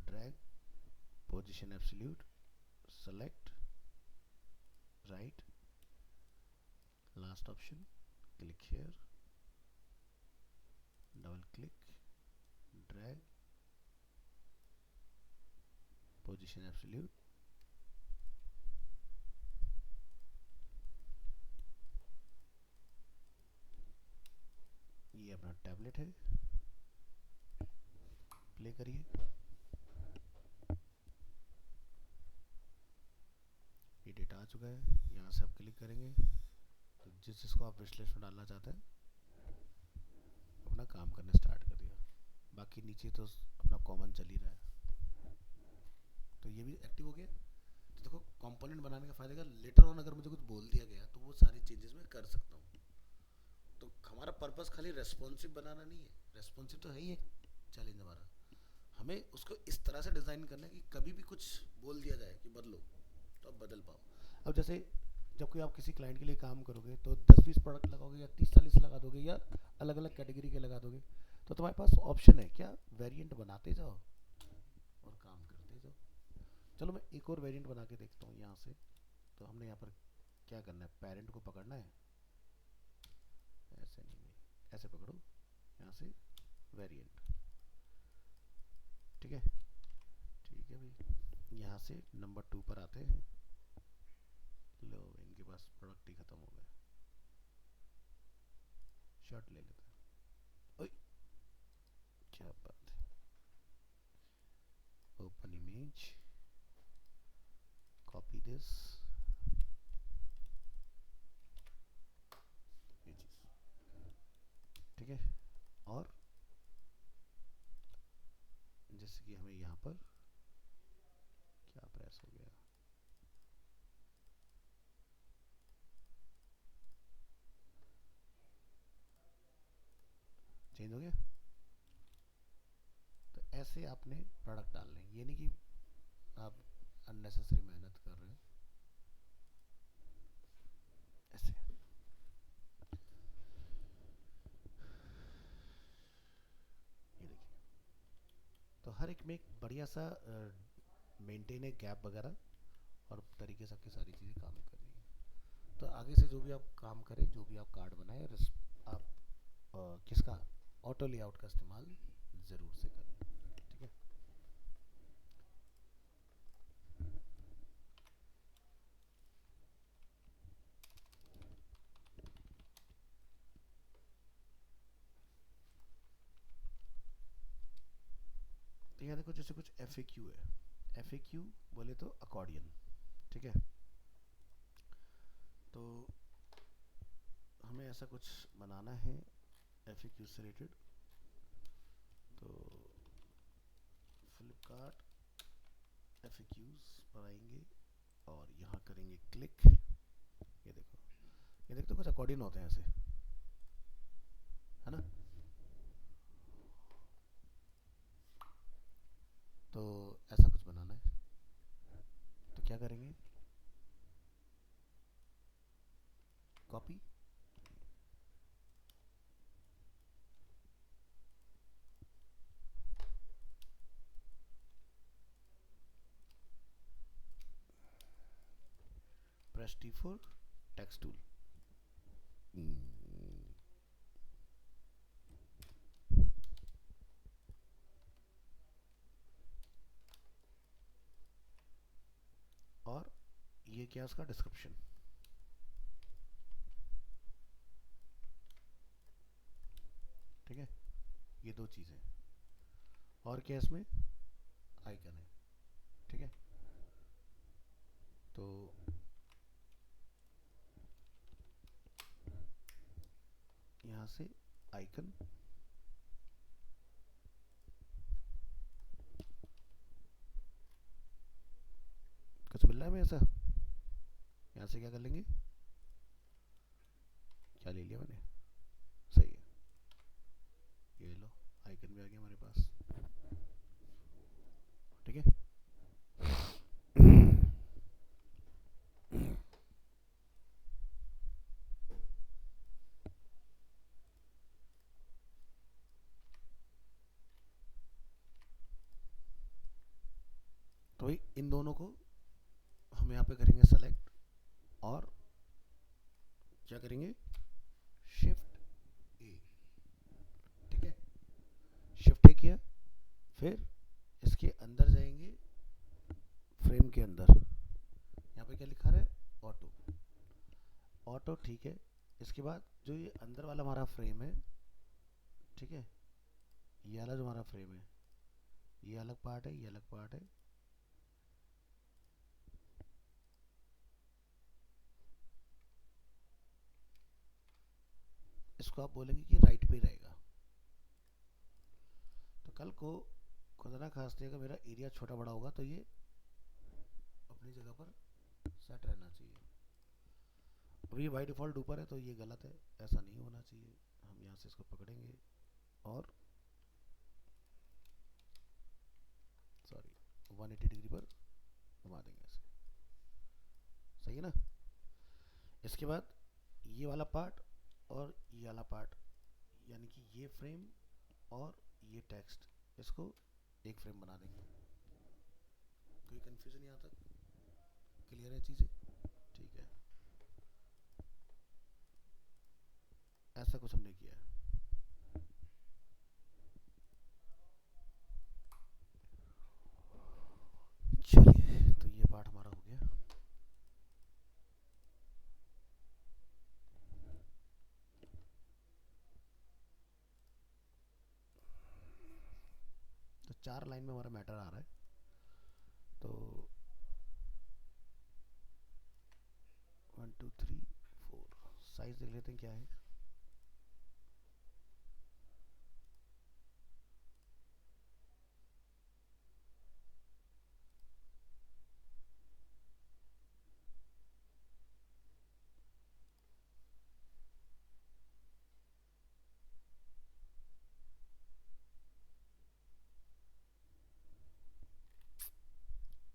drag, position absolute, select, right, last option, click here, double click, drag, position absolute, ये अपना टैबलेट है, प्ले करिए। ये डेटा आ चुका है, यहाँ से आप क्लिक करेंगे, तो जिस जिसको आप विश लिस्ट में डालना चाहते हैं अपना काम करने स्टार्ट कर दिया। बाकी नीचे तो अपना कॉमन चल ही रहा है, तो ये भी एक्टिव हो गया। तो देखो कंपोनेंट बनाने का फायदा, लेटर ऑन अगर मुझे कुछ बोल दिया गया तो वो सारी चेंजेस मैं कर सकता हूँ। तो हमारा पर्पस खाली रेस्पॉन्सिव बनाना नहीं है, रेस्पॉन्सिव तो है ही है चैलेंज हमारा, हमें उसको इस तरह से डिज़ाइन करना है कि कभी भी कुछ बोल दिया जाए कि बदलो तो आप बदल पाओ। अब जैसे जब कोई आप किसी क्लाइंट के लिए काम करोगे तो 10-20 प्रोडक्ट लगाओगे, या 30-40 लगा दोगे, या अलग अलग कैटेगरी के लगा दोगे, तो तुम्हारे पास ऑप्शन है क्या? वेरिएंट बनाते जाओ और काम करते जाओ। चलो मैं एक और वेरिएंट बना के देखता हूँ यहाँ से। तो हमने यहाँ पर क्या करना है? पेरेंट को पकड़ना है, ऐसे नहीं भाई, ऐसे पकड़ो, यहाँ से वेरिएंट। ठीक है, ठीक है भाई, यहाँ से नंबर 2 पर आते हैं। लो, इनके बस प्रोडक्ट ही खत्म हो गया। शर्ट ले लेते हैं। ओए, क्या बात है। ओपन इमेज, कॉपी दिस, ये चीज ठीक है। और जैसे कि हमें यहाँ पर क्या प्रेस हो गया, चेंज हो गया। तो ऐसे आपने प्रोडक्ट डालने हैं, ये नहीं कि आप अननेसेसरी मेहनत कर रहे हो। ऐसे ये देखिए, तो हर एक में एक बढ़िया सा मेंटेन है गैप वगैरह और तरीके से आपकी सारी चीज़ें काम करनी है। तो आगे से जो भी आप काम करें, जो भी आप कार्ड बनाए, आप किसका ऑटो लेआउट का इस्तेमाल ज़रूर से करें। ठीक है। तो यहाँ देखो, जैसे कुछ एफ है, एफ बोले तो अकॉर्डियन। ठीक है। तो हमें ऐसा कुछ बनाना है एफ से रिलेटेड। तो फ्लिपकार्ट एफ बनाएंगे और यहाँ करेंगे क्लिक। ये देखो, ये देखते कुछ अकॉर्डियन होते हैं ऐसे, है ना। तो ऐसा कुछ बनाना है, तो क्या करेंगे, copy, press T4, text tool. और ये क्या, उसका डिस्क्रिप्शन। ठीक है, ये दो चीज़ें। और क्या इसमें, आइकन है। ठीक है। तो यहाँ से आइकन, कुछ मिल रहा है हमें ऐसा। यहाँ से क्या कर लेंगे, क्या ले लिया मैंने, सही है, ये लो आइकन भी आ गया हमारे पास। ठीक है। तो भाई इन दोनों को हम यहाँ पे करेंगे सेलेक्ट, और क्या करेंगे, शिफ्ट ए। ठीक है, शिफ्ट ए किया, फिर इसके अंदर जाएंगे, फ्रेम के अंदर यहाँ पे क्या लिखा है, ऑटो। ऑटो ठीक है। इसके बाद जो ये अंदर वाला हमारा फ्रेम है, ठीक है, ये वाला जो हमारा फ्रेम है, ये अलग पार्ट है, ये अलग पार्ट है। इसको आप बोलेंगे कि राइट पे रहेगा। तो कल को खुदा ना खास्ते अगर मेरा एरिया छोटा बड़ा होगा तो ये अपनी जगह पर सेट रहना चाहिए। अभी ये बाई डिफ़ॉल्ट ऊपर है तो ये गलत है, ऐसा नहीं होना चाहिए। हम यहाँ से इसको पकड़ेंगे और सॉरी 180 डिग्री पर घुमा देंगे ऐसे, सही है ना। इसके बाद ये वाला पार्ट और ये वाला पार्ट, यानी कि ये फ्रेम और ये टेक्स्ट, इसको एक फ्रेम बना देंगे। कोई कंफ्यूजन यहाँ तक क्लियर है चीज़ें, ठीक है। ऐसा कुछ हमने किया है। चलिए, तो ये पार्ट हमारा हो गया। 4 लाइन में हमारा मैटर आ रहा है। तो 1 2 3 4 साइज देख लेते हैं क्या है।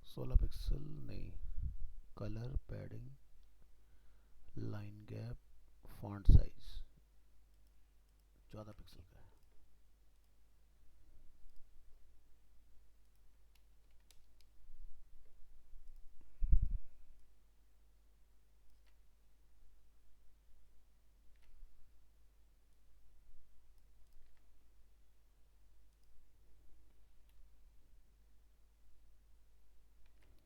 सोलह पिक्सल नहीं, colour padding, line gap, font size 14 pixel का है।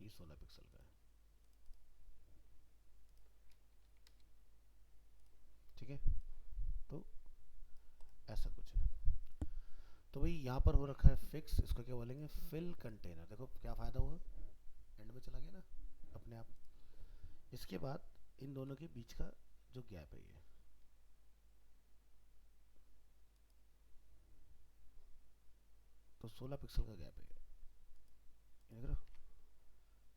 ये 16 पिक्सल का है। ठीक है, तो ऐसा कुछ है। तो भाई यहाँ पर हो रखा है फिक्स, इसको क्या बोलेंगे, फिल कंटेनर। देखो क्या फ़ायदा हुआ, एंड में चला गया ना अपने आप। इसके बाद इन दोनों के बीच का जो गैप है, ये तो 16 पिक्सल का गैप है ये देख रहे हो।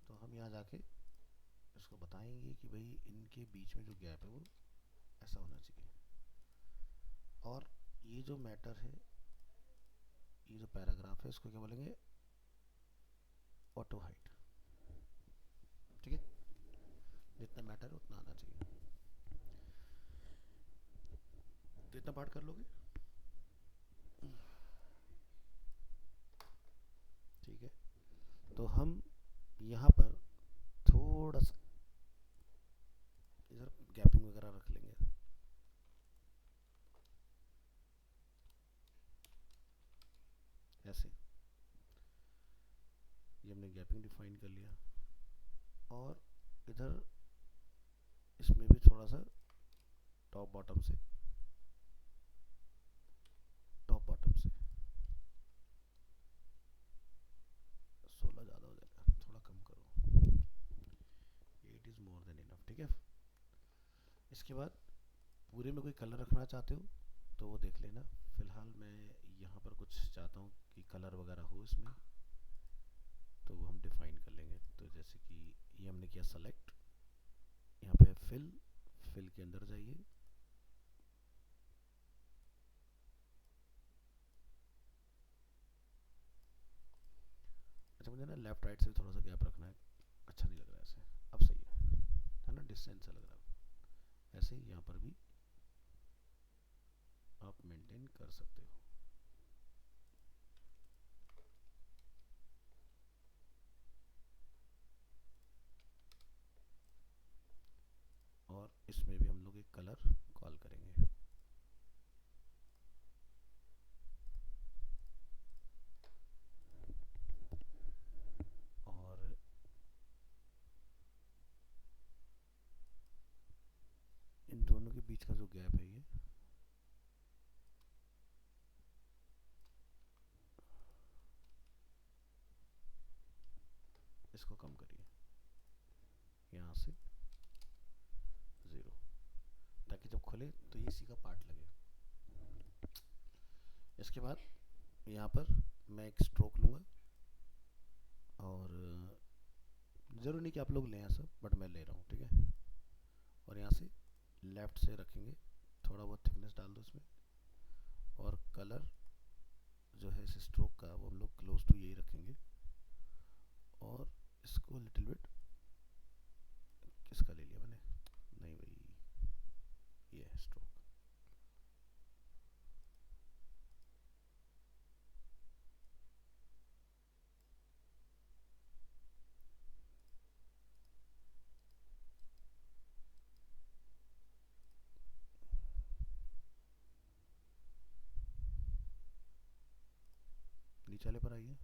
तो हम यहाँ जाके इसको बताएंगे कि भाई इनके बीच में जो गैप है वो ऐसा होना चाहिए। और ये जो मैटर है, ये जो पैराग्राफ है, इसको क्या बोलेंगे, ऑटो हाइट। ठीक है, जितना मैटर है उतना आना चाहिए। तो इतना पार्ट कर लोगे, ठीक है। तो हम यहाँ पर थोड़ा सा इधर गैपिंग वगैरह रख लेंगे। ऐसे ये हमने गैपिंग डिफाइन कर लिया। और इधर इसमें भी थोड़ा सा टॉप बॉटम से 16 ज़्यादा हो जाएगा, थोड़ा कम करो, 8 इज़ मोर देन इनफ। ठीक है, इसके बाद पूरे में कोई कलर रखना चाहते हो तो वो देख लेना। फ़िलहाल मैं यहाँ पर कुछ चाहता हूँ कि कलर वगैरह हो इसमें, तो वो हम डिफ़ाइन कर लेंगे। तो जैसे कि ये हमने किया सेलेक्ट, यहाँ पे फिल, फिल के अंदर जाइए, अच्छा मुझे ना लेफ्ट राइट से थोड़ा सा गैप रखना है, अच्छा नहीं लग रहा है ऐसे। अब सही है ना, डिस्टेंस लग रहा है। ऐसे ही यहाँ पर भी आप मेंटेन कर सकते हो। और इसमें भी हम लोग एक कलर कॉल करेंगे। और इन दोनों के बीच का जो गैप है, ये इसको कम करिए यहाँ से 0, ताकि जब खुले तो ये इसी का पार्ट लगे। इसके बाद यहाँ पर मैं एक स्ट्रोक लूँगा, और ज़रूरी नहीं कि आप लोग लें ऐसा, बट मैं ले रहा हूँ। ठीक है, और यहाँ से लेफ़्ट से रखेंगे, थोड़ा बहुत थिकनेस डाल दो इसमें। और कलर जो है इस स्ट्रोक का, वो हम लोग क्लोज टू यही रखेंगे। और इसको लिटिल बिट, किसका ले लिया मैंने, नहीं भाई ये है स्ट्रोक। नीचे वाले पर आइए,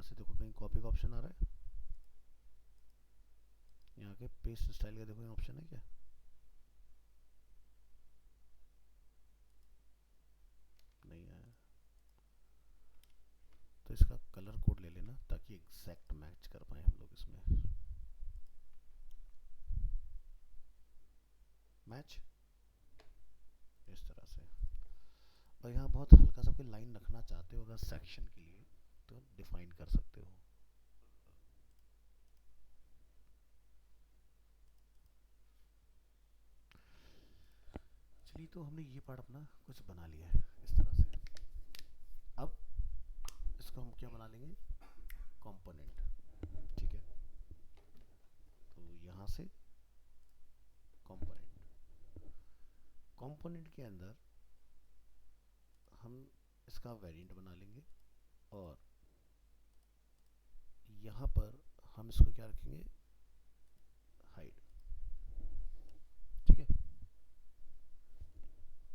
से देखो कहीं कॉपी का ऑप्शन आ रहा है, यहाँ के पेस्ट स्टाइल का देखो यहाँ ऑप्शन है क्या? नहीं आया। तो इसका कलर कोड ले लेना ताकि एग्जैक्ट मैच कर पाए हम लोग इसमें। मैच इस तरह से। और यहाँ बहुत हल्का सा कोई लाइन रखना चाहते हो अगर सेक्शन के लिए तो डिफाइन कर सकते हो। चलिए, तो हमने ये पार्ट अपना कुछ बना लिया है इस तरह से। अब इसको हम क्या बना लेंगे, कंपोनेंट। ठीक है, तो यहाँ से कंपोनेंट, कंपोनेंट के अंदर हम इसका वेरिएंट बना लेंगे और यहाँ पर हम इसको क्या रखेंगे, हाइड। ठीक है,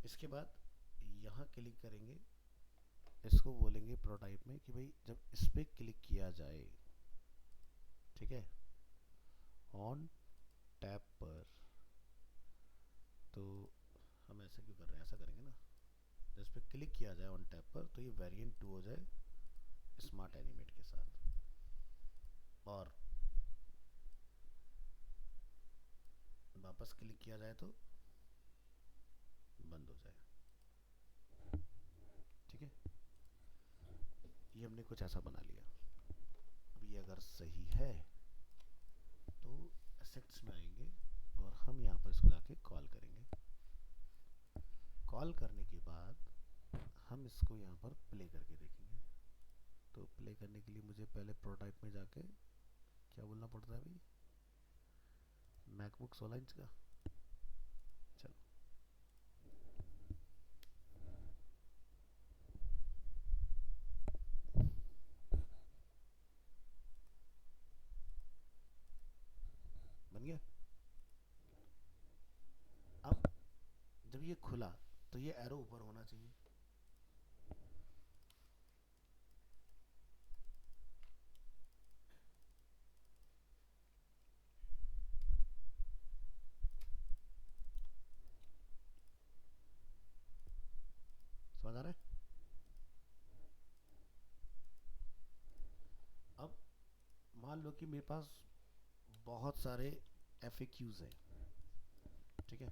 इसके बाद यहाँ क्लिक करेंगे, इसको बोलेंगे प्रोटोटाइप में कि भाई जब इस पर क्लिक किया जाए, ठीक है, ऑन टैब पर, तो हम ऐसा क्यों कर रहे हैं, ऐसा करेंगे ना, जब इस पर क्लिक किया जाए ऑन टैब पर तो ये वेरिएंट 2 हो जाए स्मार्ट एनिमेट के साथ, और वापस क्लिक किया जाए तो बंद हो जाए। ठीक है, ये हमने कुछ ऐसा बना लिया। अब ये अगर सही है तो एसेट्स में आएंगे और हम यहाँ पर इसको लाके कॉल करेंगे। कॉल करने के बाद हम इसको यहाँ पर प्ले करके देखेंगे। तो प्ले करने के लिए मुझे पहले प्रोटोटाइप में जाके क्या बोलना पड़ता है भाई, मैकबुक 16 इंच का। चलो, बन गया। अब जब ये खुला तो ये एरो ऊपर होना चाहिए। समझ आ रहा है? अब मान लो कि मेरे पास बहुत सारे FAQs हैं, ठीक है,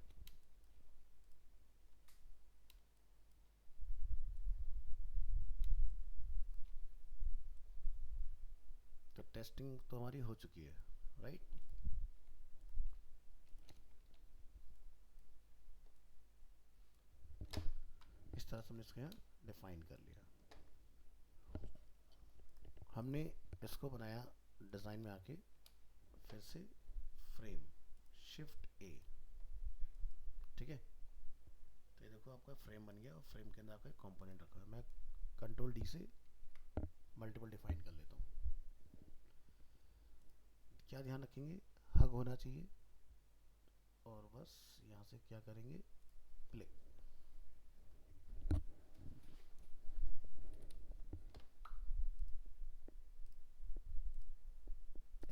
तो टेस्टिंग तो हमारी हो चुकी है, राइट। इस तरह से हमने इसको यहाँ डिफाइन कर लिया। हमने इसको बनाया डिज़ाइन में आके, फिर से फ्रेम, शिफ्ट A, ठीक है, तो ये देखो आपका फ्रेम बन गया और फ्रेम के अंदर आपका कंपोनेंट रखा है। मैं कंट्रोल D से मल्टीपल डिफाइन कर लेता हूँ। क्या ध्यान रखेंगे, हग होना चाहिए, और बस यहाँ से क्या करेंगे, प्ले।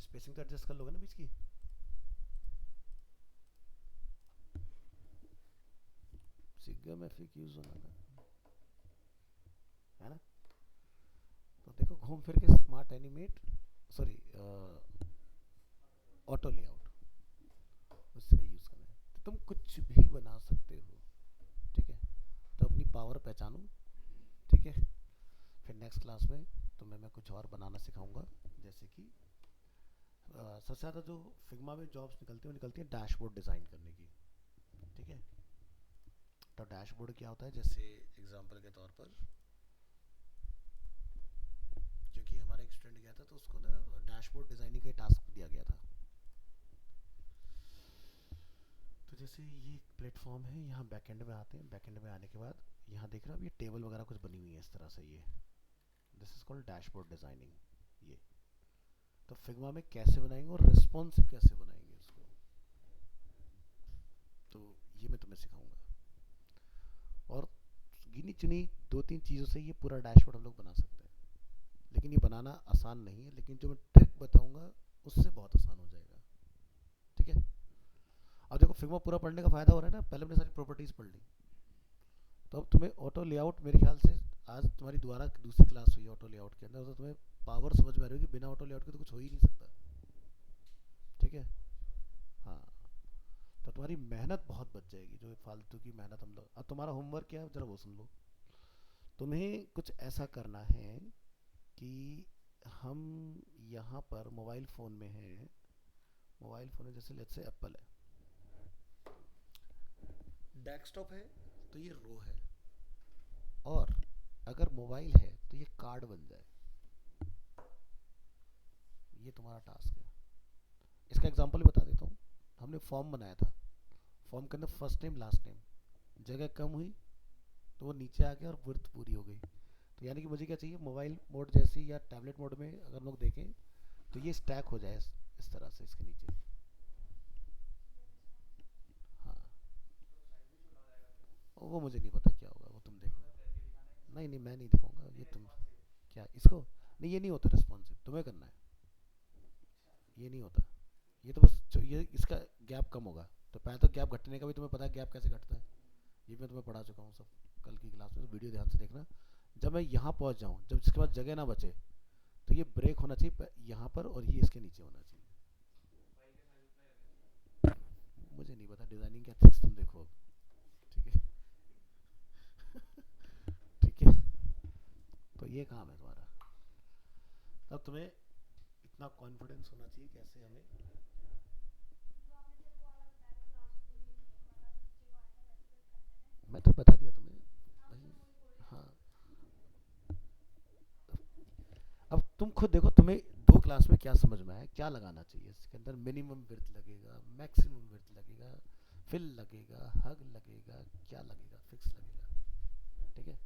स्पेसिंग तो एडजस्ट कर लोगे ना बीच की। सिग्गा में FAQs होना था, है ना। तो देखो घूम फिर के smart animate, sorry, auto layout, उसका यूज़ करना है। तो तुम कुछ भी बना सकते हो, ठीक है, तो अपनी पावर पहचानो, ठीक है। फिर नेक्स्ट क्लास में तुम्हें मैं कुछ और बनाना सिखाऊंगा, जैसे कि सबसे ज़्यादा जो फिग्मा में जॉब्स निकलती हैं वो निकलती है डैशबोर्ड डिज़ाइन करने की, ठीक है। तो डैशबोर्ड क्या होता है, जैसे एग्जांपल के तौर पर, क्योंकि हमारा एक स्टूडेंट गया था तो उसको ना डैशबोर्ड डिज़ाइनिंग का टास्क दिया गया था। तो जैसे ये एक प्लेटफॉर्म है, यहाँ बैकएंड में आते हैं, बैकएंड में आने के बाद यहाँ देख रहे हो अब ये टेबल वगैरह कुछ बनी हुई है इस तरह से, ये this is called dashboard designing. ये तो फिग्मा में कैसे बनाएंगे और रिस्पॉन्सिव कैसे बनाएंगे उसको, तो ये मैं तुम्हें सिखाऊंगा। और गिनी चुनी 2-3 चीज़ों से ये पूरा डैशबोर्ड हम लोग बना सकते हैं। लेकिन ये बनाना आसान नहीं है, लेकिन जो मैं ट्रिक बताऊंगा उससे बहुत आसान हो जाएगा। ठीक है। अब देखो फिग्मा पूरा पढ़ने का फायदा हो रहा है ना, पहले हमने सारी प्रॉपर्टीज पढ़ ली, तो अब तुम्हें ऑटो लेआउट मेरे ख्याल से आज तुम्हारी दोबारा दूसरी क्लास हुई है ऑटो लेआउट के अंदर, तो तुम्हें पावर समझ में आ रही होगी, बिना ऑटो लेआउट के तो कुछ हो ही नहीं सकता। ठीक है। हाँ, तो तुम्हारी मेहनत बहुत बच जाएगी, जो फालतू की मेहनत हम लोग। अब तुम्हारा होमवर्क क्या है जरा वो सुन लो। तुम्हें कुछ ऐसा करना है कि हम यहाँ पर मोबाइल फ़ोन में हैं, मोबाइल फ़ोन है जैसे लेट्स से एप्पल है, डेस्कटॉप है तो ये रो है, और अगर मोबाइल है तो ये कार्ड बन जाए। ये तुम्हारा टास्क है। इसका एग्जांपल भी बता देता हूँ। हमने फॉर्म बनाया था, फॉर्म के अंदर फर्स्ट नेम लास्ट नेम, जगह कम हुई तो वो नीचे आ गया और वर्थ पूरी हो गई। तो यानी कि मुझे क्या चाहिए, मोबाइल मोड जैसी या टैबलेट मोड में अगर हम लोग देखें तो ये स्टैक हो जाए इस तरह से इसके नीचे। हाँ, तो साइज भी छोटा हो जाएगा फिर। वो मुझे नहीं पता क्या होगा, वो तुम देखो। मतलब करके दिखाना है नहीं इसको। नहीं, मैं नहीं दिखाऊंगा, ये नहीं तुम। रेस्पॉन्सिव। क्या इसको? नहीं, ये नहीं होता रिस्पॉन्सिव, तुम्हें करना है, अच्छा। ये नहीं होता। ये तो बस ये इसका गैप कम होगा, तो पहले तो गैप घटने का भी तुम्हें पता है गैप कैसे घटता है, ये मैं तुम्हें पढ़ा चुका हूँ सब कल की क्लास में, तो वीडियो ध्यान से देखना। जब मैं यहाँ पहुँच जाऊँ, जब जिसके बाद जगह ना बचे, तो ये ब्रेक होना चाहिए यहाँ पर और ये इसके नीचे होना चाहिए। मोबाइल के साइज उतना ही रहना चाहिए। मुझे नहीं पता, डिजाइनिंग के एथिक्स तुम देखो अब। ठीक है। ठीक है, तो ये काम है तुम्हारा। तब तुम्हें इतना कॉन्फिडेंस होना चाहिए कैसे हमें। मैं तो बता दिया तुम्हें भाई। हाँ, अब तुम खुद देखो, तुम्हें दो क्लास में क्या समझ में आया, क्या लगाना चाहिए इसके अंदर। मिनिमम विड्थ लगेगा, मैक्सिमम विड्थ लगेगा, फिल लगेगा, हग लगेगा, क्या लगेगा, फिक्स लगेगा। ठीक है।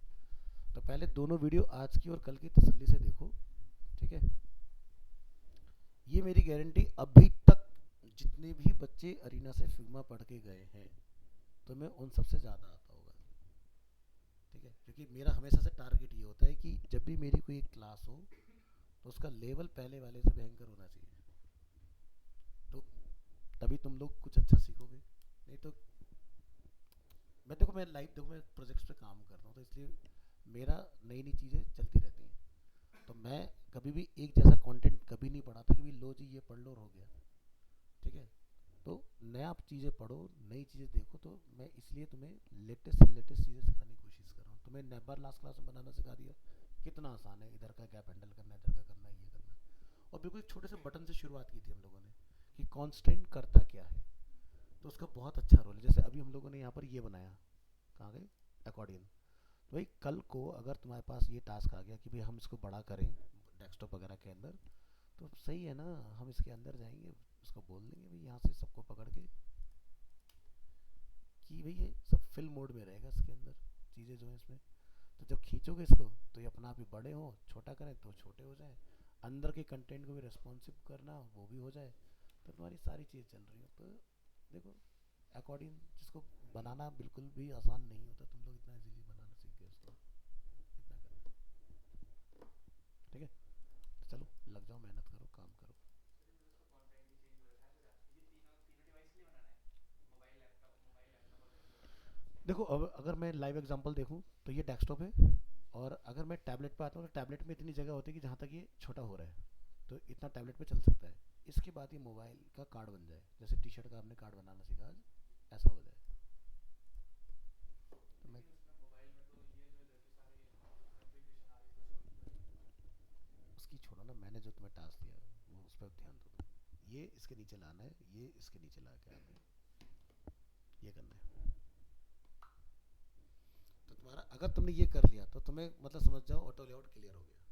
तो पहले दोनों वीडियो आज की और कल की तसल्ली से देखो। ठीक है। ये मेरी गारंटी, अभी तक जितने भी बच्चे अरीना से फिग्मा पढ़ के गए हैं तो मैं उन सबसे ज़्यादा आता होगा। ठीक है, क्योंकि मेरा हमेशा से टारगेट ये होता है कि जब भी मेरी कोई एक क्लास हो तो उसका लेवल पहले वाले से भयंकर होना चाहिए, तो तभी तुम लोग कुछ अच्छा सीखोगे। नहीं तो मैं देखो, मैं लाइव देखो, मैं प्रोजेक्ट्स पे काम कर रहा हूँ, तो इसलिए मेरा नई नई चीज़ें चलती रहती हैं, तो मैं कभी भी एक जैसा कंटेंट कभी नहीं पढ़ाता कि भाई लो जी ये पढ़ लो और हो गया। ठीक है। तो नया चीज़ें पढ़ो, नई चीज़ें देखो, तो मैं इसलिए तुम्हें लेटेस्ट से लेटेस्ट चीज़ें सिखाने की कोशिश कर रहा हूँ। तुम्हें नेबर लास्ट क्लास में बनाना सिखा दिया, कितना आसान है, इधर का गैप हैंडल करना है, इधर का करना है, ये करना है। और बिल्कुल एक छोटे से बटन से शुरुआत की थी हम लोगों ने कि कॉन्स्टेंट करता क्या है, तो उसका बहुत अच्छा रोल है। जैसे अभी हम लोगों ने यहाँ पर ये बनाया, कहाँ गए, अकॉर्डियन। तो भाई कल को अगर तुम्हारे पास ये टास्क आ गया कि भाई हम इसको बड़ा करें डेस्कटॉप वगैरह के अंदर, तो सही है ना, हम इसके अंदर जाएंगे, उसको बोल देंगे भाई यहाँ से सबको पकड़ के कि भाई ये सब फिल मोड में रहेगा इसके अंदर, चीज़ें जो है इसमें। तो जब खींचोगे इसको तो ये अपना आप ही बड़े हों, छोटा करें तो छोटे हो जाए, अंदर के कंटेंट को भी रेस्पॉन्सिव करना वो भी हो जाए, तो तुम्हारी सारी चीज़ चल रही हो। तो देखो, अकॉर्डिंग जिसको बनाना बिल्कुल भी आसान नहीं होता, तुम लोग इतना इजीली बनाना सीख गए उसको, इतना करना। ठीक है, तो चलो लग जाओ, मेहनत करो, काम करो। सर ये मतलब उसका कंटेंट ही चेंज हो रखा है फिर ये तीनों तीनों डिवाइस के लिए बनाना है। मोबाइल लैपटॉप और डेस्कटॉप। देखो अब अगर मैं लाइव एग्जांपल देखूं तो ये डेस्कटॉप है, और अगर मैं टैबलेट पे आता हूँ तो टैबलेट में इतनी जगह होती है कि जहाँ तक ये छोटा हो रहा है, तो इतना टैबलेट पे चल सकता है। इसके बाद ये मोबाइल का कार्ड बन जाए, जैसे टी शर्ट का आपने कार्ड बनाना सीखा आज, ऐसा हो जाए। तो मैं लेकिन उसमें मोबाइल में तो ये जो इधर के सारे कॉन्फ़िगरेशन आ रही है इसको छोड़नी पड़ेगी। उसकी छोड़ो ना, मैंने जो तुम्हें टास्क दिया वो उस पर ध्यान दो तुम। ये इसके नीचे लाना है, ये इसके नीचे ला के आना है, ये करना है। तो तुम्हारा अगर तुमने ये कर लिया तो तुम्हें मतलब समझ जाओ ऑटो लेआउट क्लियर हो गया।